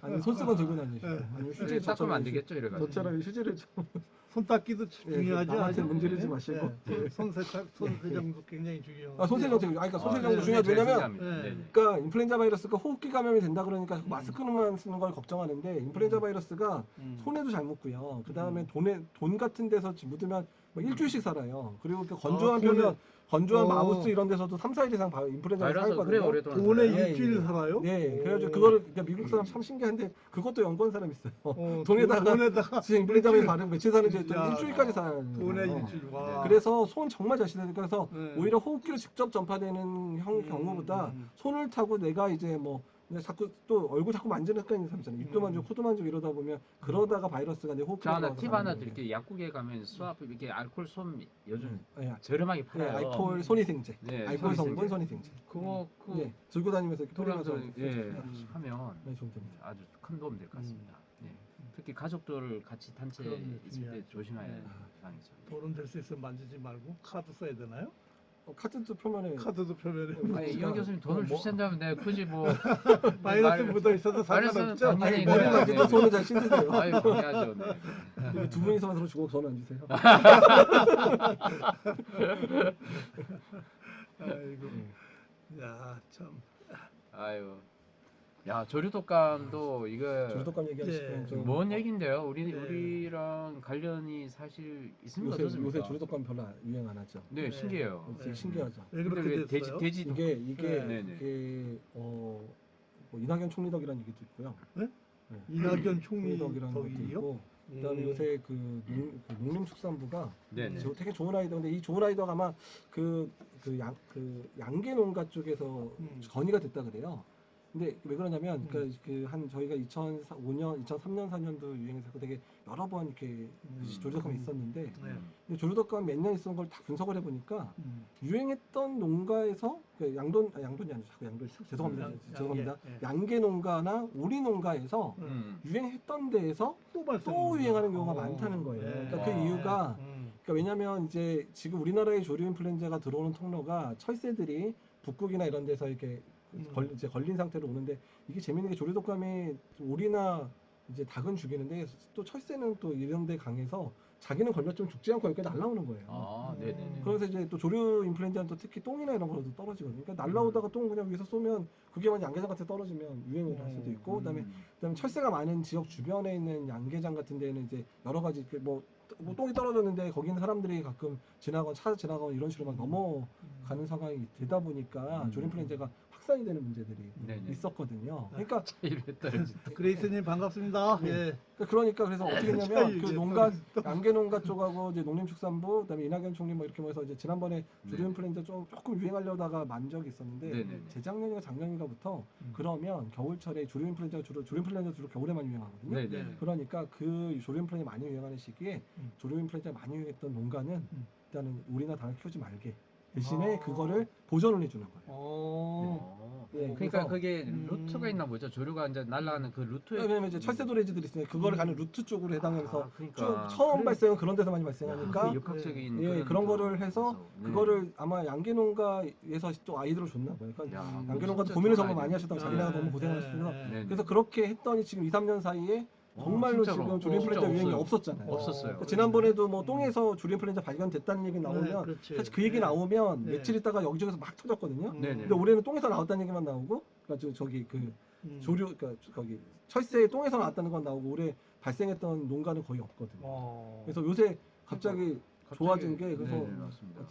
아니면 손수건 들고 다니시고 아니면 이렇게 휴지 닦으면 안 되겠죠 이래가지고. 저처럼 휴지를 좀 손 닦기도 예, 중요하죠. 남한테 아주. 문지르지 네. 마시고. 네. 손 세탁, 손 세정도 굉장히 중요하고. 손세정 되게 그러니까 손세정도 네. 중요하죠. 왜냐면 네. 그러니까 인플루엔자 바이러스가 호흡기 감염이 된다 그러니까 마스크만 쓰는 걸 걱정하는데 인플루엔자 바이러스가 손에도 잘 묻고요. 그 다음에 돈 같은 데서 묻으면 뭐 일주일씩 살아요. 그리고 그 건조한 돈에- 표면 건조한 어. 마우스 이런 데서도 3, 4일 이상 인플루엔자가 바이러스 그래 살거든요. 오랫동안 돈에 살아요. 예, 일주일 예. 살아요? 네, 그래가지고 오. 그거를 그러니까 미국 사람 참 신기한데 그것도 연구한 사람이 있어요. 돈에다가 돈에다가 지금 인플루엔자 바이러스 일주일. 바르면 며칠 사는지 야, 했더니 일주일까지 사는 돈에 거예요. 일주일. 와. 그래서 손 정말 잘 씻어야 돼요. 그래서 네. 오히려 호흡기로 직접 전파되는 경우보다 손을 타고 내가 이제 뭐 근데 자꾸 또 얼굴 자꾸 만지는 습관이 있는 사람 있잖아요. 입도 만지고 코도 만지고 이러다 보면 그러다가 바이러스가 내 호흡기로 저 하나 들어가서 팁 하나 가는 드릴게요. 약국에 가면 수압 이렇게 알코올 솜 요즘 거예요. 저렴하게 예, 팔아요. 알코올 손위생제, 네, 알코올 성분 손위생제. 손위생제. 그거 예, 들고 다니면서 이렇게 뿌리면서 돌아서 하면 네, 좀 됩니다. 아주 큰 도움 될 것 같습니다. 네. 특히 가족들 같이 단체 그럼요, 있을 때 중요하죠. 조심해야 네. 사항이죠. 돈은 될 수 있으면 만지지 말고 카드 써야 되나요? 카드도 표면에 카드도 표면에 아니, 이현 교수님 돈을 뭐- 주신다면 내가 굳이 뭐 바이러스 말- 묻어 있어도 바이러스는 상관없죠. 당연히 아니 네, 머리 만지고 네. 손을 잘 씻으세요. 아유 당연하죠. 네. 이게 두 분이서만 서로 주고 저는 안 주세요. 아이고. 야, 참. 아유. 야 조류독감도 이거 조류독감 얘기하시면 예. 좀 뭔 얘긴데요? 네. 우리랑 관련이 사실 있습니까? 요새 어떻습니까? 조류독감 별로 유행 안 하죠. 네, 네. 신기해요. 되게 신기하죠. 왜 근데 그렇게 왜 됐어요? 돼지 이게 네네. 뭐 이낙연 총리 덕이라는 얘기도 있고요. 네? 네. 이낙연 총리 덕이라는 것도 덕이요? 있고, 그다음에 요새 그 농림축산부가 네네. 되게 좋은 아이디어. 근데 이 좋은 아이디어가 아마 그 양계 농가 쪽에서 건의가 됐다 그래요. 근데 왜 그러냐면 한 저희가 2005년, 2003년, 4년도 유행해서 되게 여러 번 이렇게 조류독감이 있었는데 근데 조류독감 몇 년 있었던 걸 다 분석을 해보니까 유행했던 농가에서 양돈이 아니죠. 자꾸 양돈 죄송합니다. 죄송합니다. 양계 농가나 오리 농가에서 유행했던 데에서 또 유행하는 경우가 많다는 거예요. 그러니까 그 이유가 그러니까 왜냐면 이제 지금 우리나라에 조류 인플루엔자가 들어오는 통로가 철새들이 북극이나 이런 데서 이렇게 이제 걸린 상태로 오는데 이게 재밌는 게 조류독감이 오리나 이제 닭은 죽이는데 또 철새는 또 이런 데 강해서 자기는 걸렸지만 죽지 않고 여기까지 날아오는 거예요. 아, 네네네. 그래서 이제 또 조류 인플루엔자는 또 특히 똥이나 이런 걸로도 떨어지거든요. 그러니까 날라오다가 똥 그냥 위에서 쏘면 그게 만약 양계장 같은 데 떨어지면 유행을 할 수도 있고 그다음에 철새가 많은 지역 주변에 있는 양계장 같은 데는 이제 여러 가지 뭐 똥이 떨어졌는데 거기 있는 사람들이 가끔 지나가고 차 지나가고 이런 식으로 막 넘어가는 상황이 되다 보니까 조류 인플루엔자가 확산이 되는 문제들이 네네. 있었거든요. 그러니까 차이를 떨어진다. 그레이스님 반갑습니다. 예. 그러니까 그래서 어떻게 했냐면 그 농가 양계 농가 쪽하고 이제 농림축산부 그다음에 이낙연 총리 뭐 이렇게 모여서 이제 지난번에 조류 인플루엔자 조금 유행하려다가 만 적이 있었는데 네네네. 재작년인가 작년인가부터 그러면 겨울철에 조류 인플루엔자 주로 겨울에만 유행하거든요. 네네. 그러니까 그 조류 인플루엔자 많이 유행하는 시기에 조류 인플루엔자 많이 유행했던 농가는 일단은 우리나 닭을 키우지 말게 대신에 그거를 보전을 해주는 거예요. 그러니까 그래서 그게 루트가 있나 보죠. 조류가 이제 날아가는 그 루트에. 왜냐면 이제 철새 도래지들이 있으니까 그거를 가는 루트 쪽으로 해당해서 그러니까 쭉 처음 그래. 발생은 그런 데서 많이 발생하니까 역학적인 그런 거를 해서 그거를 아마 양계 농가에서 또 아이디어를 줬나 봐요. 그러니까 양계 농가도 고민을 정말 많이 하셨다고 자기네가 너무 고생하셨어서 그래서 그렇게 했더니 지금 2, 3년 사이에 정말로 지금 조류 인플루엔자 유행이 없었잖아요. 없었어요. 그러니까 지난번에도 뭐 똥에서 조류 인플루엔자 발견됐다는 얘기 나오면 사실 그 얘기 나오면 며칠 있다가 여기저기서 막 터졌거든요. 근데 올해는 똥에서 나왔다는 얘기만 나오고 그러니까 저기 그 조류 그러니까 거기 철새의 똥에서 나왔다는 건 나오고 올해 발생했던 농가는 거의 없거든요. 그래서 요새 갑자기 좋아진 게 그래서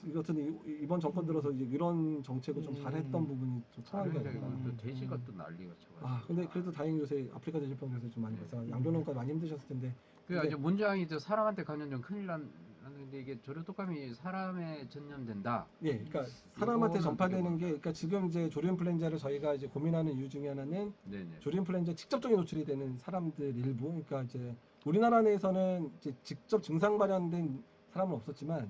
이것은 이번 정권 들어서 이제 이런 정책을 좀 잘했던 부분이 좀 편한 게 아닌가. 또 돼지가 또 난리가 쳐가지고. 근데 그래도 다행히 요새 아프리카 돼지병에서 좀 많이 발생. 양조농가 많이 힘드셨을 텐데. 그 이제 문장이 저 사람한테 감염되면 큰일 났는데 이게 조류독감이 사람에 전염된다. 그러니까 사람한테 전파되는 게, 그러니까 지금 이제 조류 인플루엔자를 저희가 이제 고민하는 이유 중에 하나는 조류 인플루엔자 직접적인 노출이 되는 사람들 일부. 그러니까 이제 우리나라 내에서는 이제 직접 증상 발현된 사람은 없었지만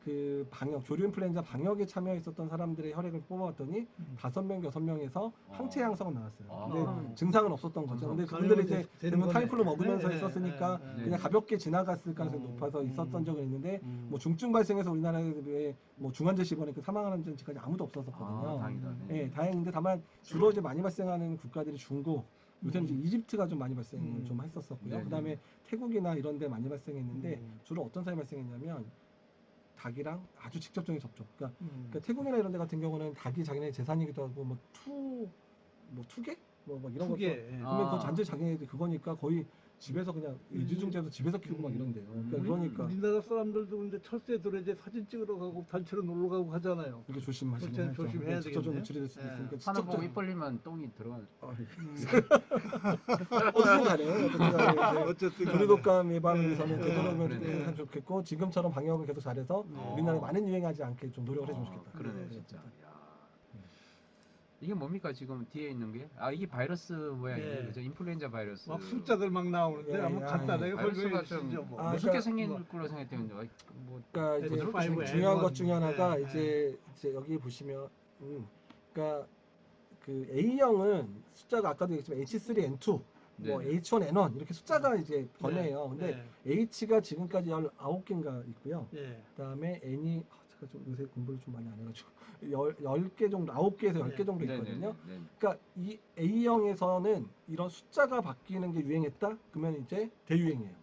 그 방역, 조류 인플루엔자 방역에 참여했었던 사람들의 혈액을 뽑아봤더니 5명, 6명에서 항체 양성은 나왔어요. 근데 증상은 없었던 거죠. 근데 그분들이 이제 대부분 타이플로 먹으면서 했었으니까 그냥 가볍게 지나갔을 가능성이 높아서 있었던 적은 있는데 뭐 중증 발생해서 우리나라에 뭐 중환자실 입원해 사망하는 전까지 아무도 없었었거든요. 다행인데 다만 주로 이제 많이 발생하는 국가들이 중국, 요새는 이제 이집트가 좀 많이 발생을 좀 했었었고요. 그다음에 태국이나 이런 데 많이 발생했는데 주로 어떤 사람이 발생했냐면 닭이랑 아주 직접적인 접촉. 그러니까 태국이나 이런 데 같은 경우는 닭이 자기네 재산이기도 하고 뭐 투개? 뭐 이런 것도 그러면 그거 완전 자기네들 그거니까 거의 집에서 그냥 애지중지해서 집에서 키우고 막 이런데요. 그러니까 우리나라 사람들도 근데 철새 도래제 사진 찍으러 가고 단체로 놀러 가고 하잖아요. 이렇게 조심하시면 조심해야 직접적으로 되겠네요. 노출이 될 수도 있으니까 하나 보고 입 벌리면 똥이 들어가는. 어쨌든 조류독감 예방을 위해서는 되도록이면 했으면 좋겠고 지금처럼 방역을 계속 잘해서 우리나라에 많은 유행하지 않게 좀 노력을 해주면 좋겠다. 그러네 진짜. 이게 뭡니까 지금 뒤에 있는 게? 이게 바이러스 모양이에요. 그죠? 인플루엔자 바이러스. 막 숫자들 막 나오는데 한번 간단하게 설명해 주시죠. 뭐. 무섭게 생긴 걸로 생각했는데 그러니까 이제 중요한 것 중에 하나가 이제 여기 보시면 그러니까 그 A형은 숫자가 아까도 얘기했지만 H3N2 뭐 H1N1 이렇게 숫자가 이제 번해요. 근데 H가 지금까지 19개인가 있고요. 그다음에 N이 제가 좀 요새 공부를 좀 많이 안 해가지고 10개 정도, 9개에서 10개 정도 있거든요. 그러니까 이 A형에서는 이런 숫자가 바뀌는 게 유행했다? 그러면 이제 대유행이에요.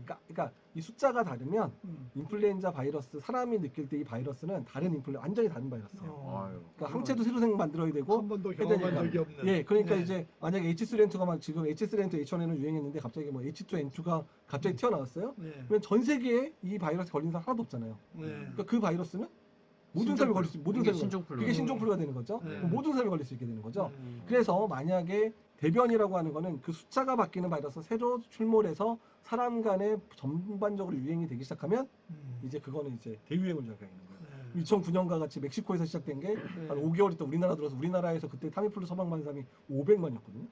그러니까 이 숫자가 다르면 인플루엔자 바이러스, 사람이 느낄 때 이 바이러스는 완전히 다른 바이러스예요. 그러니까 항체도 새로 만들어야 되고 한 번도 경험한 적이 없는. 그러니까 이제 만약에 H3N2가 지금 H3N2, H1N1 유행했는데 갑자기 뭐 H2N2가 갑자기 튀어나왔어요. 그러면 전 세계에 이 바이러스 걸린 사람 하나도 없잖아요. 그러니까 그 바이러스는 모든 사람이 걸릴 수 있는 그게 신종플루가 되는 거죠. 모든 사람이 걸릴 수 있게 되는 거죠. 그래서 만약에 대변이라고 하는 거는 그 숫자가 바뀌는 바이러스 새로 출몰해서 사람 간에 전반적으로 유행이 되기 시작하면 이제 그거는 이제 대유행을 시작하는 거예요. 2009년과 같이 멕시코에서 시작된 게 한 네. 5개월 있다 우리나라 들어서 우리나라에서 그때 타미플루 처방받은 사람이 500만이었거든요.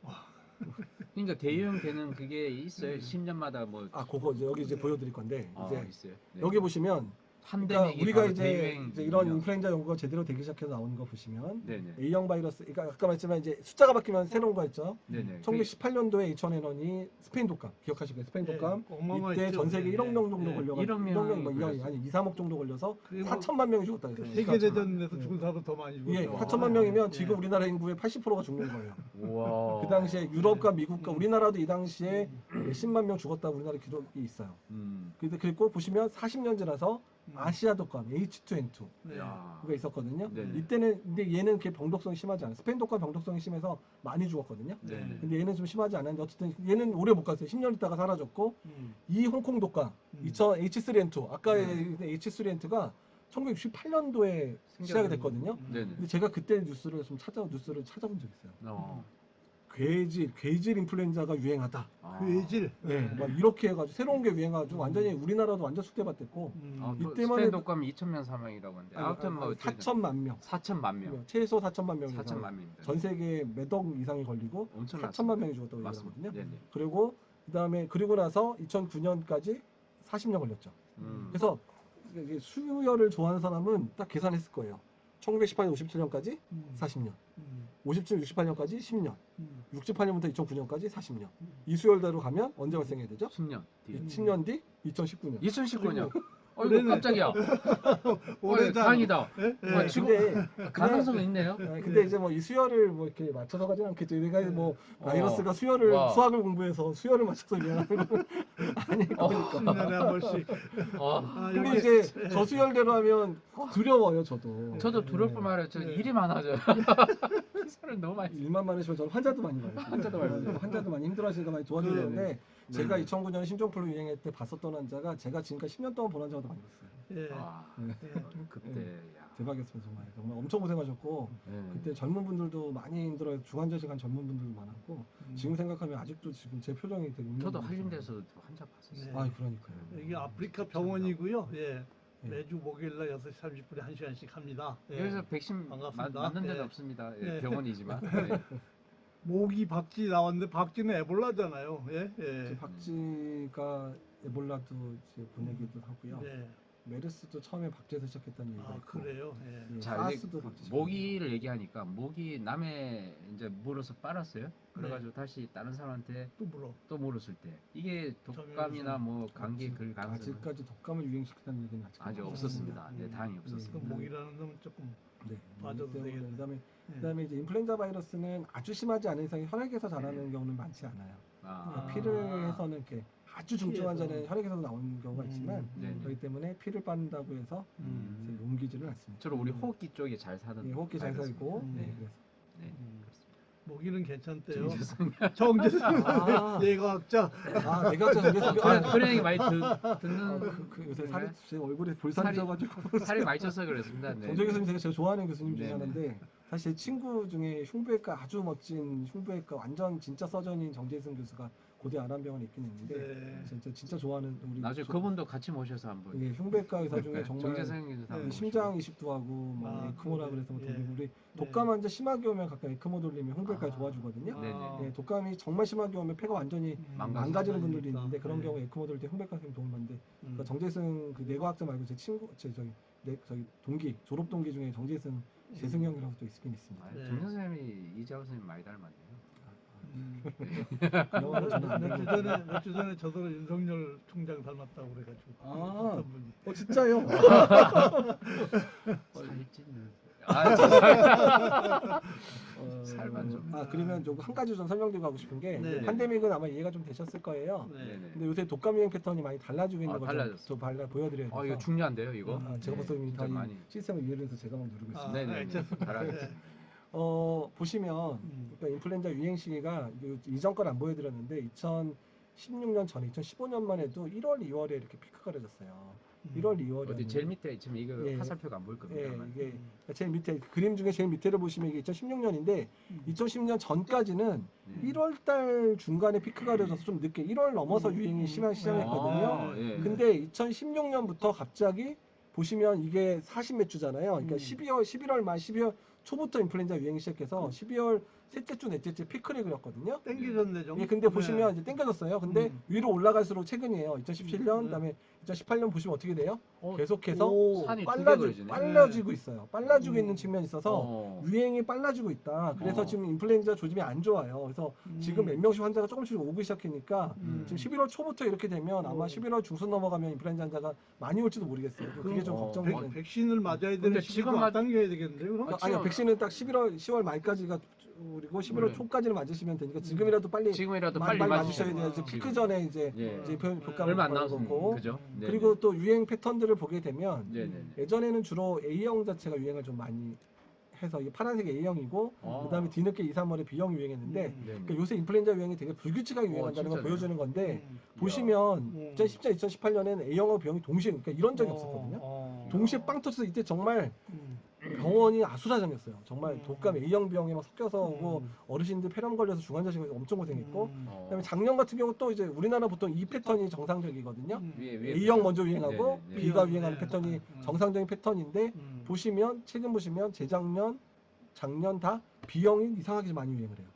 그러니까 대유행되는 그게 있어요. 10년마다 뭐 아, 그거 이제 여기 이제 보여드릴 건데 이제 있어요. 네. 여기 보시면 그러니까 팬데믹이 우리가 바로 이제 대유행 이런 인플루엔자 연구가 제대로 되기 시작해서 나오는 거 보시면 네네. A형 바이러스, 그러니까 아까 말했지만 이제 숫자가 바뀌면 새로운 거 있죠. 네네. 1918년도에 H1N1이 스페인 독감 기억하시고요. 스페인 예, 독감 어마어마했죠. 이때 전 세계 예, 1억 명 정도 예. 걸려가지고 1억 1억 명이 뭐 명이 2억 아니 2, 3억 정도 걸려서 그리고 4천만 명이 죽었다 그 그래요. 세계대전에서 예. 죽은 사람 더 많이 죽었죠. 예, 와. 4천만 명이면 예. 지금 우리나라 인구의 80%가 죽는 거예요. 우와. 그 당시에 유럽과 미국과 음. 우리나라도 이 당시에 몇십만 명 죽었다고 우리나라 기록이 있어요. 근데 그리고 보시면 40년 지나서 아시아 독감 H2N2 네. 야. 그가 있었거든요. 네네. 이때는 근데 얘는 그렇게 병독성이 심하지 않아요. 스페인 독감 병독성이 심해서 많이 죽었거든요. 네네. 근데 얘는 좀 심하지 않았는데 어쨌든 얘는 오래 못 갔어요. 10년 있다가 사라졌고 이 홍콩 독감 2000 H3N2 아까의 H3N2가 1968년도에 시작이 됐거든요. 네네. 근데 제가 그때 뉴스를 찾아본 적 있어요. 어. 괴질 인플루엔자가 유행하다. 괴질. 네, 막 이렇게 해가지고 새로운 게 유행하고 완전히 우리나라도 완전 숙대밭됐고 또 이때만 스페인 해도- 독감이 2,000명 사망이라고 하는데 아무튼 뭐 4천만 명, 4천만 명. 최소 4천만 명 이상 4천만 명입니다. 전 세계 몇억 이상이 걸리고 엄청났습니다. 4천만 명이 죽었다고 맞습니다. 얘기하거든요. 네네. 그리고 그다음에 그리고 나서 2009년까지 40년 걸렸죠. 그래서 이게 수혈을 좋아하는 사람은 딱 계산했을 거예요. 1918년 57년까지 40년, 57, 68년까지 10년, 68년부터 2009년까지 40년. 이 수혈대로 가면 언제 발생해야 되죠? 10년 뒤에. 10년 뒤 2019년. 2019년. 올해는- 어이구 깜짝이야. 올해다. 다행이다. 예? 뭐 예. 지금 근데 가능성은 있네요. 근데 이제 뭐 이 수혈을 뭐 이렇게 맞춰서 가진 않겠죠. 우리가 뭐 바이러스가 수혈을 와. 수학을 공부해서 수혈을 맞춰서 유행하는 건 아닐 거니까. 10년에 한 번씩. 아, 근데 여기- 이제 저 수혈대로 하면 두려워요, 저도. 저도 두려울 뿐만 아니라 저 네. 일이 많아져요. 사람 너무 많이. 일만 많으시면 저는 환자도 많이 봐요. 환자도 많이 힘들어하시니까 많이 도와주는데 제가 2009년 신종플루 유행할 때 봤었던 환자가 제가 지금까지 10년 동안 본 환자보다 많이 봤어요. 예. 아, 그때 야. 대박이었어요, 정말 엄청 고생하셨고 그때 젊은 분들도 많이 힘들어요. 중환자실 간 젊은 분들도 많았고 지금 생각하면 아직도 지금 제 표정이 되게 저도 울먹이거든요. 한림대에서 환자 봤었어요. 네. 아, 그러니까요. 여기 아프리카 병원이고요. 예. 예. 매주 목요일날 6시 30분에 1시간씩 합니다. 예. 여기서 백신 반갑습니다. 맞는 데는 예. 없습니다. 예, 예. 병원이지만. 네. 모기 박쥐 나왔는데 박쥐는 에볼라잖아요. 예. 예. 박쥐가 에볼라도 이제 보내기도 하고요. 네. 메르스도 처음에 박쥐에서 시작했다는 얘기가 아, 있고. 그래요. 예. 예, 자, 사스도 이제 박쥐. 모기를 얘기하니까 모기 남의 이제 물어서 빨았어요. 그래가지고 다시 다른 사람한테 또 물어. 또 물었을 때 이게 독감이나 뭐 감기 그 가능성 아직까지 독감을 유행시켰다는 얘기는 아직 없습니다. 없었습니다. 네, 다행히 그 없었습니다. 모기라는 놈은 조금 네. 빠져도 때문에 되겠네. 그다음에 이제 인플루엔자 바이러스는 아주 심하지 않은 이상 혈액에서 자라는 경우는 많지 않아요. 그러니까 피를 해서는 이렇게 아주 중증 환자는 혈액에서 나오는 경우가 있지만 네네. 그렇기 때문에 피를 빤다고 해서 이제 옮기지는 않습니다. 주로 우리 호흡기 쪽에 잘 사는 예, 호흡기 잘 바이러스입니다. 살고 네. 그래서 네. 모기는 괜찮대요. 정재성. 정재승 아. 예과학자. 내가 정재성 그런 얘기 많이 듣는 요새 살이 제 얼굴에 볼살이 쪄가지고 살이 많이 쪄서 그렇습니다. 네. 정재 교수님 제가 좋아하는 교수님 중에 네네. 하나인데 사실 제 친구 중에 흉부외과 아주 멋진 흉부외과 완전 진짜 서전인 정재승 교수가 고대 안암병원에 있긴 있는데 네. 진짜 좋아하는 우리 나중에 그분도 같이 모셔서 한번. 예, 흉부외과 의사 중에 정말 정재성 교수 한번 모시고. 심장 이식도 하고 뭐 아, 에크모라 그래. 그래서 뭐 예. 돌리고 우리 독감 환자 심하게 오면 가끔 에크모 돌리면 흉부외과 도와주거든요. 네네. 예, 독감이 정말 심하게 오면 폐가 완전히 망가지는 분들도 있는데 그런 경우에 에크모 돌릴 때 흉부외과 선생님 도움을 받는데 그러니까 정재승 그 뇌과학자 말고 제 친구 저기 동기 졸업 동기 중에 정재승 재승 형이라고 또 있긴 있습니다. 아, 네. 정 선생님이 이재호 선생님 많이 닮았네요. 영화는 저는 안 닮았고. 며칠 전에 저도 윤석열 총장 닮았다고 그래가지고 어떤 분이 진짜요? 살찐. 아, 진짜. 살만 좀. 그러면 좀 한 가지 좀 설명드리고 하고 싶은 게 네. 팬데믹은 아마 이해가 좀 되셨을 거예요. 네네. 근데 요새 독감 유행 패턴이 많이 달라지고 있는 달라졌어. 거좀 보여드려야 돼서. 이거 중요한데요, 이거. 제가 벌써 이미 진짜 다 많이. 시스템을 이해를 해서 제가 막 누르고 있습니다. 네네. 알겠습니다. 잘하겠습니다. 보시면 그러니까 인플루엔자 유행 시기가 이전 건 안 보여드렸는데 2016년 전에 2015년만 해도 1월, 2월에 이렇게 피크가 내렸어요. 1월, 2월에 어디 제일 밑에 지금 이거 예. 화살표가 안 보일 겁니다. 예, 아마. 이게 제일 밑에 그림 중에 제일 밑에를 보시면 이게 2016년인데 2010년 전까지는 1월 달 중간에 피크가 내려서 좀 늦게 1월 넘어서 유행이 시작했거든요. 예. 근데 2016년부터 갑자기 보시면 이게 40 몇 주잖아요. 그러니까 음. 11월 말 12월 초부터 인플루엔자 유행이 시작해서 12월 셋째 주 넷째 주 피크를 그렸거든요. 땡기셨네 좀. 예, 근데 네. 보시면 이제 땡겨졌어요. 근데 위로 올라갈수록 최근이에요. 2017년, 그다음에 2018년 보시면 어떻게 돼요? 계속해서 오. 산이 두 개 빨라지고 그려지네. 빨라지고 있어요. 빨라지고 음. 있는 측면이 있어서 어. 유행이 빨라지고 있다. 그래서 지금 인플루엔자 조짐이 안 좋아요. 그래서 지금 몇 명씩 환자가 조금씩 오기 시작하니까 지금 11월 초부터 이렇게 되면 아마 11월 중순 넘어가면 인플루엔자 환자가 많이 올지도 모르겠어요. 그게 좀 걱정되는. 백신을 맞아야 되는 근데 시기도 지금 앞당겨야 되겠는데요, 그럼? 아니요, 백신은 딱 10월 말까지가 그리고 11월 네. 초까지는 맞으시면 되니까 지금이라도 빨리 지금이라도 많이 빨리 맞으셔야 맞으셔야 돼요. 돼요. 피크 전에 이제 예. 독감을 얼마 안 걸는 남았습니다. 거고. 그죠? 네, 그리고 네. 또 유행 패턴들을 보게 되면 네네네. 예전에는 주로 A형 자체가 유행을 좀 많이 해서 이게 파란색 A형이고 그다음에 뒤늦게 2, 3월에 B형 유행했는데 그러니까 요새 인플루엔자 유행이 되게 불규칙하게 유행한다는 걸 진짜네요. 보여주는 건데 음. 보시면 2017년, 2018년에는 A형하고 B형이 동시에 그러니까 이런 적이 없었거든요. 동시에 빵 터져서 이때 정말 병원이 아수라장이었어요. 정말 독감 A형, B형이 막 섞여서 오고 어르신들 폐렴 걸려서 중환자실에 엄청 고생했고 그다음에 작년 같은 경우 또 이제 우리나라 보통 이 패턴이 정상적이거든요. 위에 A형 먼저 유행하고 네네. B가 B형, 유행하는 네. 패턴이 정상적인 패턴인데 보시면 최근 보시면 재작년, 작년 다 B형이 이상하게 많이 유행을 해요.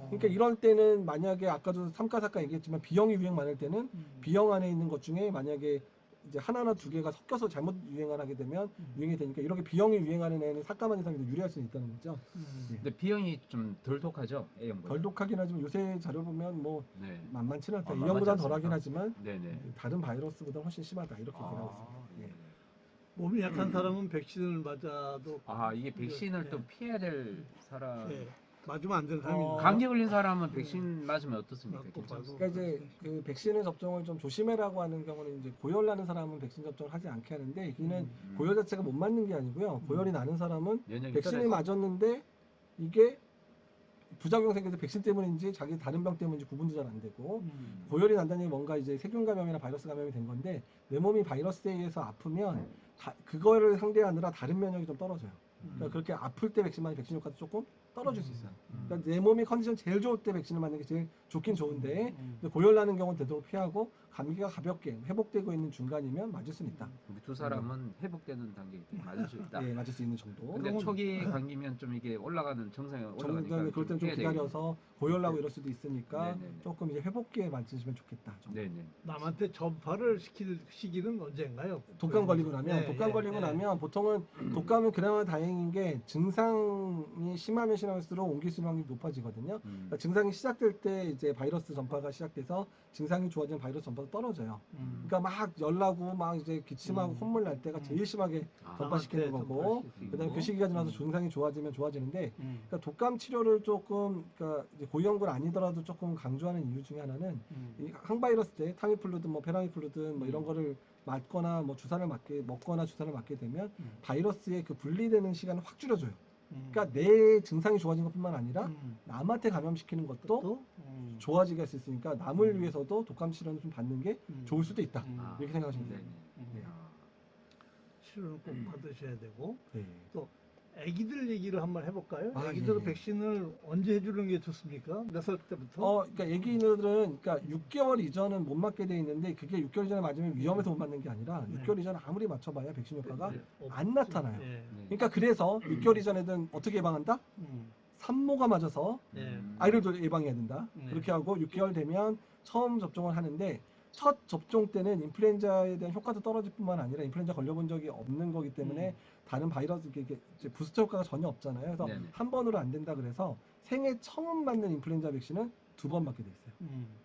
그러니까 이럴 때는 만약에 아까도 삼가사카 얘기했지만 B형이 유행 많을 때는 B형 안에 있는 것 중에 만약에 이제 하나나 두 개가 섞여서 잘못 유행을 하게 되면 유행이 되니까 이렇게 B형이 유행하는 애는 사카만 이상이 더 유리할 수 있다는 거죠. 근데 B형이 좀 덜 독하죠? A형보다. 덜 독하긴 하지만 요새 자료 보면 뭐 네. 만만치는 않다. 만만치 A형보다 않습니까? 덜하긴 하지만 네네. 다른 바이러스보다 훨씬 심하다 이렇게 얘기하고 있습니다. 예. 몸이 약한 사람은 백신을 맞아도 이게 백신을 네. 또 피해야 될 사람. 예, 맞으면 안 되는 사람이 있나요? 감기 걸린 사람은 백신 맞으면 어떻습니까? 맞고 괜찮습니까? 그러니까 이제 그 백신을 접종을 좀 조심해라고 하는 경우는 이제 고열 나는 사람은 백신 접종을 하지 않게 하는데 이는 고열 자체가 못 맞는 게 아니고요. 고열이 나는 사람은 면역이 백신을 떨어져. 맞았는데 이게 부작용 생겨서 백신 때문인지 자기 다른 병 때문인지 구분도 잘 안 되고 고열이 난다는 게 뭔가 이제 세균 감염이나 바이러스 감염이 된 건데 내 몸이 바이러스에 의해서 아프면 그거를 상대하느라 다른 면역이 좀 떨어져요. 그러니까 그렇게 아플 때 백신 맞으면 백신 효과도 조금 떨어질 수 있어요. 그러니까 내 몸이 컨디션 제일 좋을 때 백신을 맞는 게 제일 좋긴 좋은데 고열 나는 경우는 되도록 피하고 감기가 가볍게 회복되고 있는 중간이면 맞을 수는 있다. 우리 두 사람은 회복되는 단계일 때 맞을 수 있다. 예, 맞을 수 있는 정도. 근데 초기 감기면 좀 이게 올라가는 정상에 올라가니까 정상에 그럴 때는 좀 피해야 되겠네요. 기다려서 고열나고 이럴 수도 있으니까 네네네. 조금 이제 회복기에 맞으시면 좋겠다. 정도. 네네. 남한테 전파를 시킬 시기는 언제인가요? 독감 걸리고 나면 네, 독감 예, 걸리고 예. 나면 보통은 독감은 그나마 다행인 게 증상이 심하면 심할수록 옮길 수 있는 확률이 높아지거든요. 그러니까 증상이 시작될 때 이제 바이러스 전파가 시작돼서 증상이 좋아지면 바이러스 전파가 떨어져요. 그러니까 막 열나고 막 이제 기침하고 콧물 날 때가 제일 심하게 전파시키는 남한테 거고 전파시키고. 그다음에 그 시기가 지나서 증상이 좋아지면 좋아지는데 그러니까 독감 치료를 조금 그러니까 이제 고위험군 아니더라도 조금 강조하는 이유 중에 하나는 이 항바이러스 때 타미플루든 뭐 페라미플루든 뭐 이런 거를 맞거나 뭐 주사를 먹거나 주사를 맞게 되면 바이러스의 그 분리되는 시간을 확 줄여줘요. 그러니까 내 증상이 좋아진 것뿐만 아니라 남한테 감염시키는 것도 또 좋아지게 할 수 있으니까 남을 위해서도 독감 치료는 좀 받는 게 좋을 수도 있다. 이렇게 생각하시면 돼요. 네네. 치료는 꼭 받으셔야 되고 네. 또 아기들 얘기를 한번 해볼까요? 아, 아기들은 예. 백신을 언제 해주는 게 좋습니까? 몇 살 때부터? 그러니까 애기들은 그러니까 6개월 이전은 못 맞게 돼 있는데 그게 6개월 이전에 맞으면 위험해서 못 맞는 게 아니라 6개월 이전에 아무리 맞춰봐야 백신 효과가 안 나타나요. 예. 그러니까 그래서 6개월 이전에는 어떻게 예방한다? 산모가 맞아서 예. 아이들도 예방해야 된다. 그렇게 하고 6개월 되면 처음 접종을 하는데 첫 접종 때는 인플루엔자에 대한 효과도 떨어질 뿐만 아니라 인플루엔자 걸려본 적이 없는 거기 때문에 다른 바이러스 이게 이제 부스터 효과가 전혀 없잖아요. 그래서 네네. 한 번으로 안 된다 그래서 생애 처음 맞는 인플루엔자 백신은 2번 맞게 돼 있어요.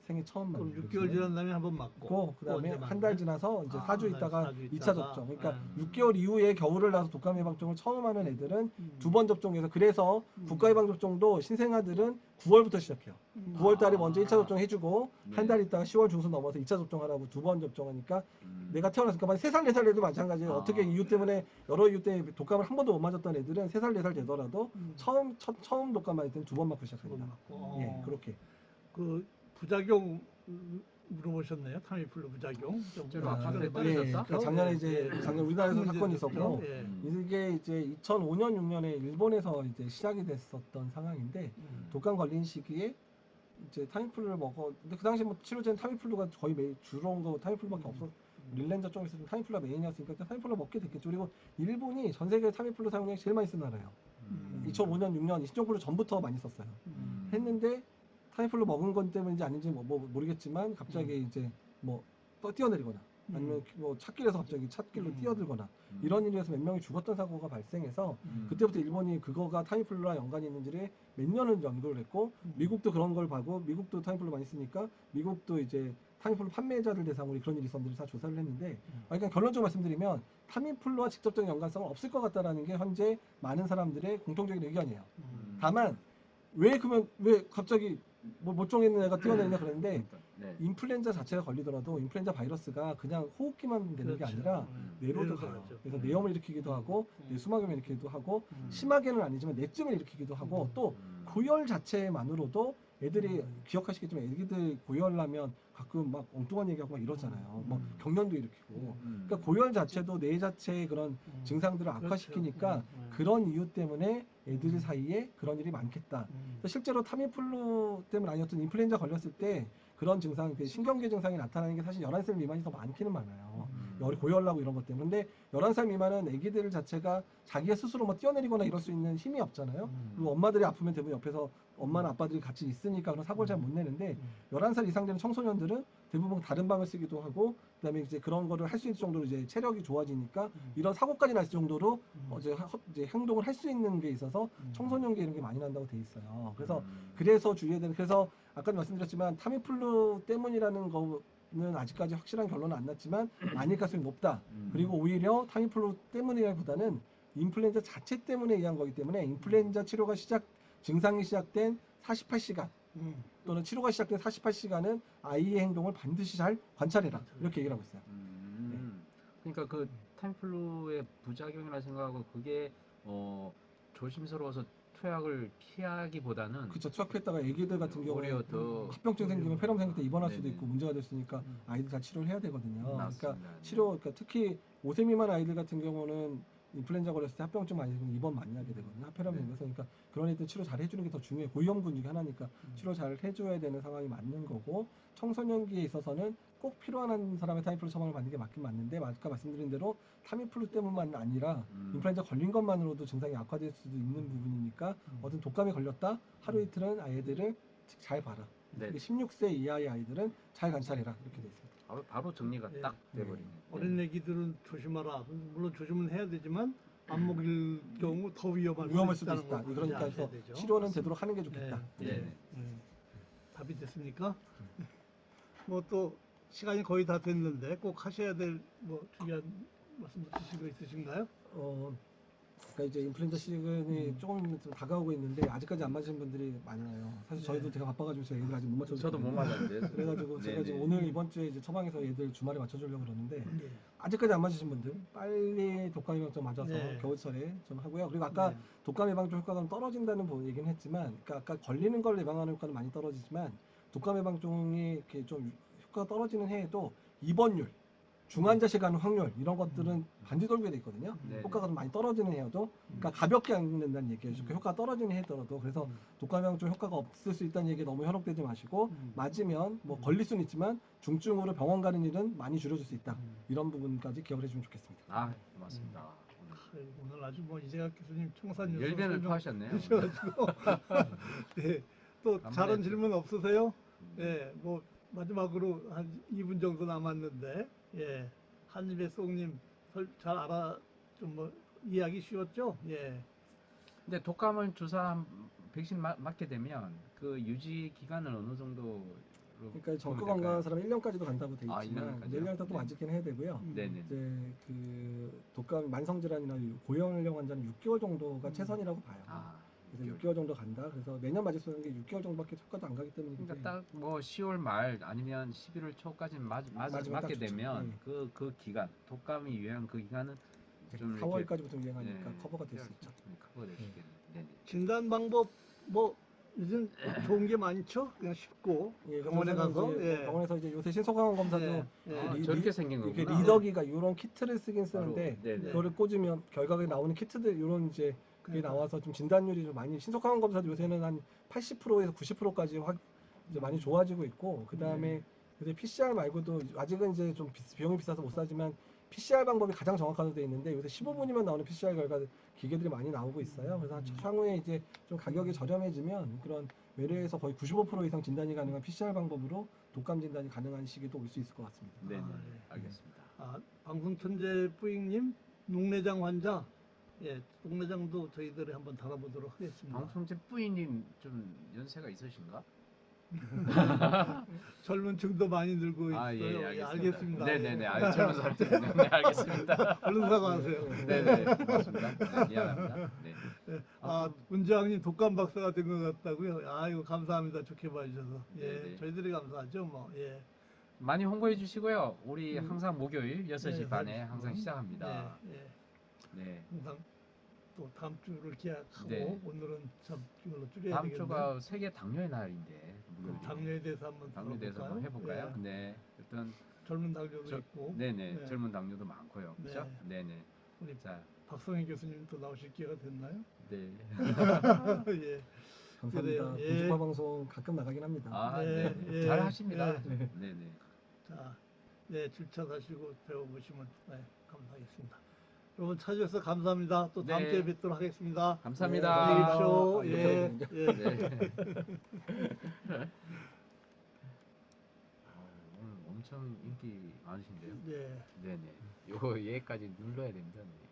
생애 처음 맞는 그럼 6개월 백신은. 지난 다음에 한 번 맞고 그다음에 또 언제 한 달 맞나요? 지나서 이제 4주 있다가 4주 2차 있다가. 접종. 그러니까 아. 6개월 이후에 겨울을 나서 독감 예방접종을 처음 하는 애들은 2번 접종해서 그래서 국가 예방 접종도 신생아들은 9월부터 시작해요. 9월 달에 먼저 1차 접종 해주고 한 달 있다가 10월 중순 넘어서 2차 접종하라고 2번 접종하니까 내가 태어났으니까 만약 3살 4살 애도 마찬가지예요. 어떻게 이유 때문에 여러 이유 때문에 독감을 한 번도 못 맞았던 애들은 3살 4살 되더라도 처음 독감 맞을 때는 2번 맞고 시작합니다. 맞고. 예, 그렇게. 그 부작용 물어보셨네요. 타미플루 부작용. 좀 실제로 최근에 아파트에 떨어졌죠? 떨어졌다? 작년에 이제 작년 우리나라에서 큰 사건이 문제였죠. 있었고 예. 이게 이제 2005년 6년에 일본에서 이제 시작이 됐었던 상황인데 독감 걸린 시기에 이제 타미플루를 먹어. 근데 그 당시 뭐 치료제는 타미플루가 거의 매일 주로 온 거 타미플루밖에 릴렌저 쪽에서 좀 타미플루가 메인이었으니까 일단 타미플루 먹게 됐겠죠. 그리고 일본이 전 세계 타미플루 사용량이 제일 많이 쓴 나라예요. 2005년, 6년 신종플루 전부터 많이 썼어요. 했는데 타미플루 먹은 건 때문인지 아닌지 뭐 모르겠지만 갑자기 이제 뭐 또 뛰어내리거나 아니면 뭐 찾길에서 갑자기 찾길로 뛰어들거나 이런 일에 서 몇 명이 죽었던 사고가 발생해서 그때부터 일본이 그거가 타미플루랑 연관이 있는지를 몇 년을 연구를 했고 미국도 그런 걸 봐고 미국도 타미플루 많이 쓰니까 미국도 이제 타미플루 판매자들 대상으로 그런 일이 있었는지 다 조사를 했는데 그러니까 결론적으로 말씀드리면 타미플루와 직접적인 연관성은 없을 것 같다라는 게 현재 많은 사람들의 공통적인 의견이에요. 다만 왜 그러면 왜 갑자기 뭐 멀쩡했는 애가 뛰어내리냐 그랬는데 네. 인플루엔자 자체가 걸리더라도 인플루엔자 바이러스가 그냥 호흡기만 되는 게 그렇죠. 아니라 뇌로도 뇌로 가요. 가죠. 그래서 뇌염을 일으키기도 하고 뇌수막염을 일으키기도 하고 심하게는 아니지만 뇌증을 일으키기도 하고 또 고열 자체만으로도 애들이 기억하시겠지만 애기들 고열나면 가끔 막 엉뚱한 얘기하고 막 이러잖아요. 뭐 경련도 일으키고. 그러니까 고열 자체도 뇌 자체의 그런 증상들을 악화시키니까 그런 이유 때문에 애들 사이에 그런 일이 많겠다. 실제로 타미플루 때문 아니었던 인플루엔자 걸렸을 때 그런 증상, 그 신경계 증상이 나타나는 게 사실 11살 미만이 더 많기는 많아요. 고열나고 이런 것 때문에. 근데 11살 미만은 애기들 자체가 자기가 스스로 뭐 뛰어내리거나 이럴 수 있는 힘이 없잖아요. 그리고 엄마들이 아프면 대부분 옆에서 엄마나 아빠들이 같이 있으니까 그런 사고를 잘 못 내는데 11살 이상 되는 청소년들은 대부분 다른 방을 쓰기도 하고 그다음에 이제 그런 거를 할 수 있을 정도로 이제 체력이 좋아지니까 이런 사고까지 날 정도로 이제 행동을 할 수 있는 게 있어서 청소년기 이런 게 많이 난다고 돼 있어요. 그래서 주의해야 되는 그래서 아까도 말씀드렸지만 타미플루 때문이라는 거는 아직까지 확실한 결론은 안 났지만 아닐 가능성이 높다. 그리고 오히려 타미플루 때문이라기보다는 인플루엔자 자체 때문에 의한 거기 때문에 인플루엔자 치료가 증상이 시작된 48시간 또는 치료가 시작된 48시간은 아이의 행동을 반드시 잘 관찰해라. 이렇게 얘기를 하고 있어요. 그러니까 그 타미플루의 부작용이라 생각하고 그게 조심스러워서 투약을 피하기보다는 그쵸. 투약했다가 애기들 같은 경우에 오히려 더 합병증 생기면 폐렴 생길 때 입원할 수도 네네. 있고 문제가 될 수 있으니까 아이들 다 치료를 해야 되거든요. 맞습니다. 그러니까 특히 5세 미만 아이들 같은 경우는 인플루엔자 걸렸을 때 합병증 많이 생기면 입원 많이 하게 되거든요. 폐렴 네. 생겨서 그러니까 그런 애들 치료 잘 해주는 게 더 중요해요. 고위험군 중에 하나니까 치료 잘 해줘야 되는 상황이 맞는 거고 청소년기에 있어서는 꼭 필요한 사람의 타미플루 처방을 받는 게 맞긴 맞는데 아까 말씀드린 대로 타미플루 때문만 아니라 인플루엔자 걸린 것만으로도 증상이 악화될 수도 있는 부분이니까 어떤 독감에 걸렸다 하루 이틀은 아이들을 잘 봐라. 네. 16세 이하의 아이들은 잘 관찰해라 이렇게 돼 있습니다. 바로 정리가 네. 딱 돼버리네. 어린 애기들은 조심하라. 물론 조심은 해야 되지만 안 먹일 경우 더 위험할 수도 있다는 있다. 걸 그러니까 아셔야 해서 되죠. 치료는 되도록 하는 게 좋겠다. 네. 답이 됐습니까? 뭐 또 시간이 거의 다 됐는데 꼭 하셔야 될 뭐 중요한 말씀 주실 거 있으신가요? 그러니까 이제 인플루엔자 시즌이 조금 좀 다가오고 있는데 아직까지 안 맞으신 분들이 많아요. 사실 저희도 되게 바빠가지고 저희 애들 아직 못 맞춰서 저도 못 맞았는데. 그래가지고 제가 지금 네네. 오늘 이번 주에 이제 처방해서 애들 주말에 맞춰주려고 그러는데 네. 아직까지 안 맞으신 분들 빨리 독감 예방좀 맞아서 네. 겨울철에 좀 하고요. 그리고 아까 네. 독감 예방종 효과가 좀 떨어진다는 얘기는 했지만, 그러니까 아까 걸리는 걸 예방하는 효과는 많이 떨어지지만 독감 예방종이 이렇게 좀 효과가 떨어지는 해에도 입원율, 중환자실 가는 확률 이런 것들은 반드시 돌게 돼 있거든요. 네네. 효과가 좀 많이 떨어지는 해여도, 그러니까 가볍게 안 된다는 얘기예요. 효과가 떨어지는 해더라도. 그래서 독감 예방종 효과가 없을 수 있다는 얘기에 너무 현혹되지 마시고 맞으면 뭐 걸릴 수는 있지만 중증으로 병원 가는 일은 많이 줄여줄 수 있다. 이런 부분까지 기억을 해주면 좋겠습니다. 아, 고맙습니다. 오늘 아주 뭐 이재학 교수님 청산 열변을 토하셨네요. 하셔가지고 네. 또 아무래도- 다른 질문 없으세요? 예, 뭐 마지막으로 한 2분 정도 남았는데 예, 한입의 쏙님 잘 알아 좀 뭐 이해하기 쉬웠죠? 예. 근데 독감을 백신 맞게 되면 그 유지 기간은 어느 정도? 그러니까 정가 건강한 사람은 1년까지도 간다고 돼 아, 있지만 1년까지요? 1년 동안 또 맞긴 해야 되고요. 네네. 이제 그 독감 만성질환이나 고형량 환자는 6개월 정도가 최선이라고 봐요. 아, 그래서 6개월 정도 간다. 그래서 매년 맞을 수 있는 게 6개월 정도밖에 효과도 안 가기 때문에 그러니까 딱 뭐 10월 말 아니면 11월 초까지 맞으면 딱 맞게 좋죠. 되면 네. 그 기간 독감이 유행한 그 기간은 좀 4월까지부터 유행하니까 네, 커버가 될 수 있죠. 커버가 될 수 있겠네. 네네. 진단 방법 뭐 요즘 좋은 게 많죠? 그냥 쉽고 예, 병원에 그래서 가서 이제 예. 병원에서 이제 요새 신속항원 검사도 예, 예. 아, 저렇게 생긴 이렇게 거구나. 리더기가 이런 키트를 쓰긴 쓰는데 바로, 네네. 그거를 꽂으면 결과가 나오는 키트들 이런 이제 그게 그러니까. 나와서 좀 진단율이 좀 많이 신속항원 검사도 요새는 한 80%에서 90%까지 이제 많이 좋아지고 있고 그 다음에 근데 PCR 말고도 아직은 이제 좀 비용이 비싸서 못 사지만 PCR 방법이 가장 정확하게 돼 있는데 요새 15분이면 나오는 PCR 결과 기계들이 많이 나오고 있어요. 그래서 향후에 이제 좀 가격이 저렴해지면 그런 외래에서 거의 95% 이상 진단이 가능한 PCR 방법으로 독감 진단이 가능한 시기도 올 수 있을 것 같습니다. 네네. 네. 알겠습니다. 아, 방송 천재 뿌잉님 녹내장 환자. 예, 녹내장도 저희들이 한번 다뤄보도록 하겠습니다. 방송제 뿌이님 좀 연세가 있으신가? 젊은 층도 많이 늘고 있어요. 아, 예, 예, 알겠습니다. 알겠습니다. 네네네. 예. 아, 젊은 사람 때문에. 네, 알겠습니다. 얼른 사과하세요. 네네. 고맙습니다. 네, 미안합니다. 네. 예. 아, 문재왕님 독감 박사가 된 것 같다고요? 아이고, 감사합니다. 좋게 봐주셔서. 예, 네네. 저희들이 감사하죠, 뭐. 예. 많이 홍보해 주시고요. 우리 항상 목요일 6시 네, 반에 사주시고. 항상 시작합니다. 예, 예. 네. 항상 또 다음 주를 기약하고 네. 오늘은 참 이걸로 줄여야 다음 되겠네요. 주가 세계 당뇨의 날인데 그럼 목요일이네. 당뇨에 대해서 한번 당뇨에 대해서 한번 해볼까요? 예. 네. 일단 젊은 당뇨도 있고. 네네. 네. 젊은 당뇨도 많고요. 그렇죠? 네. 네네. 우리 자, 박성희 교수님도 나오실 기회가 됐나요? 네. 예. 감사합니다. 그래요. 예. 공중파 방송 가끔 나가긴 합니다. 아, 네, 네. 예, 잘 하십니다. 예. 네네. 자, 네, 질차사시고 배워보시면 네, 감사하겠습니다. 여러분 찾아주셔서 감사합니다. 또 다음 네. 주에 뵙도록 하겠습니다. 감사합니다. 안녕히 아, 계십시오. 이렇게 예, 해야 되는군요. 예. 네. 오늘 엄청 인기 많으신데요. 네. 네네. 요 얘까지 눌러야 됩니다.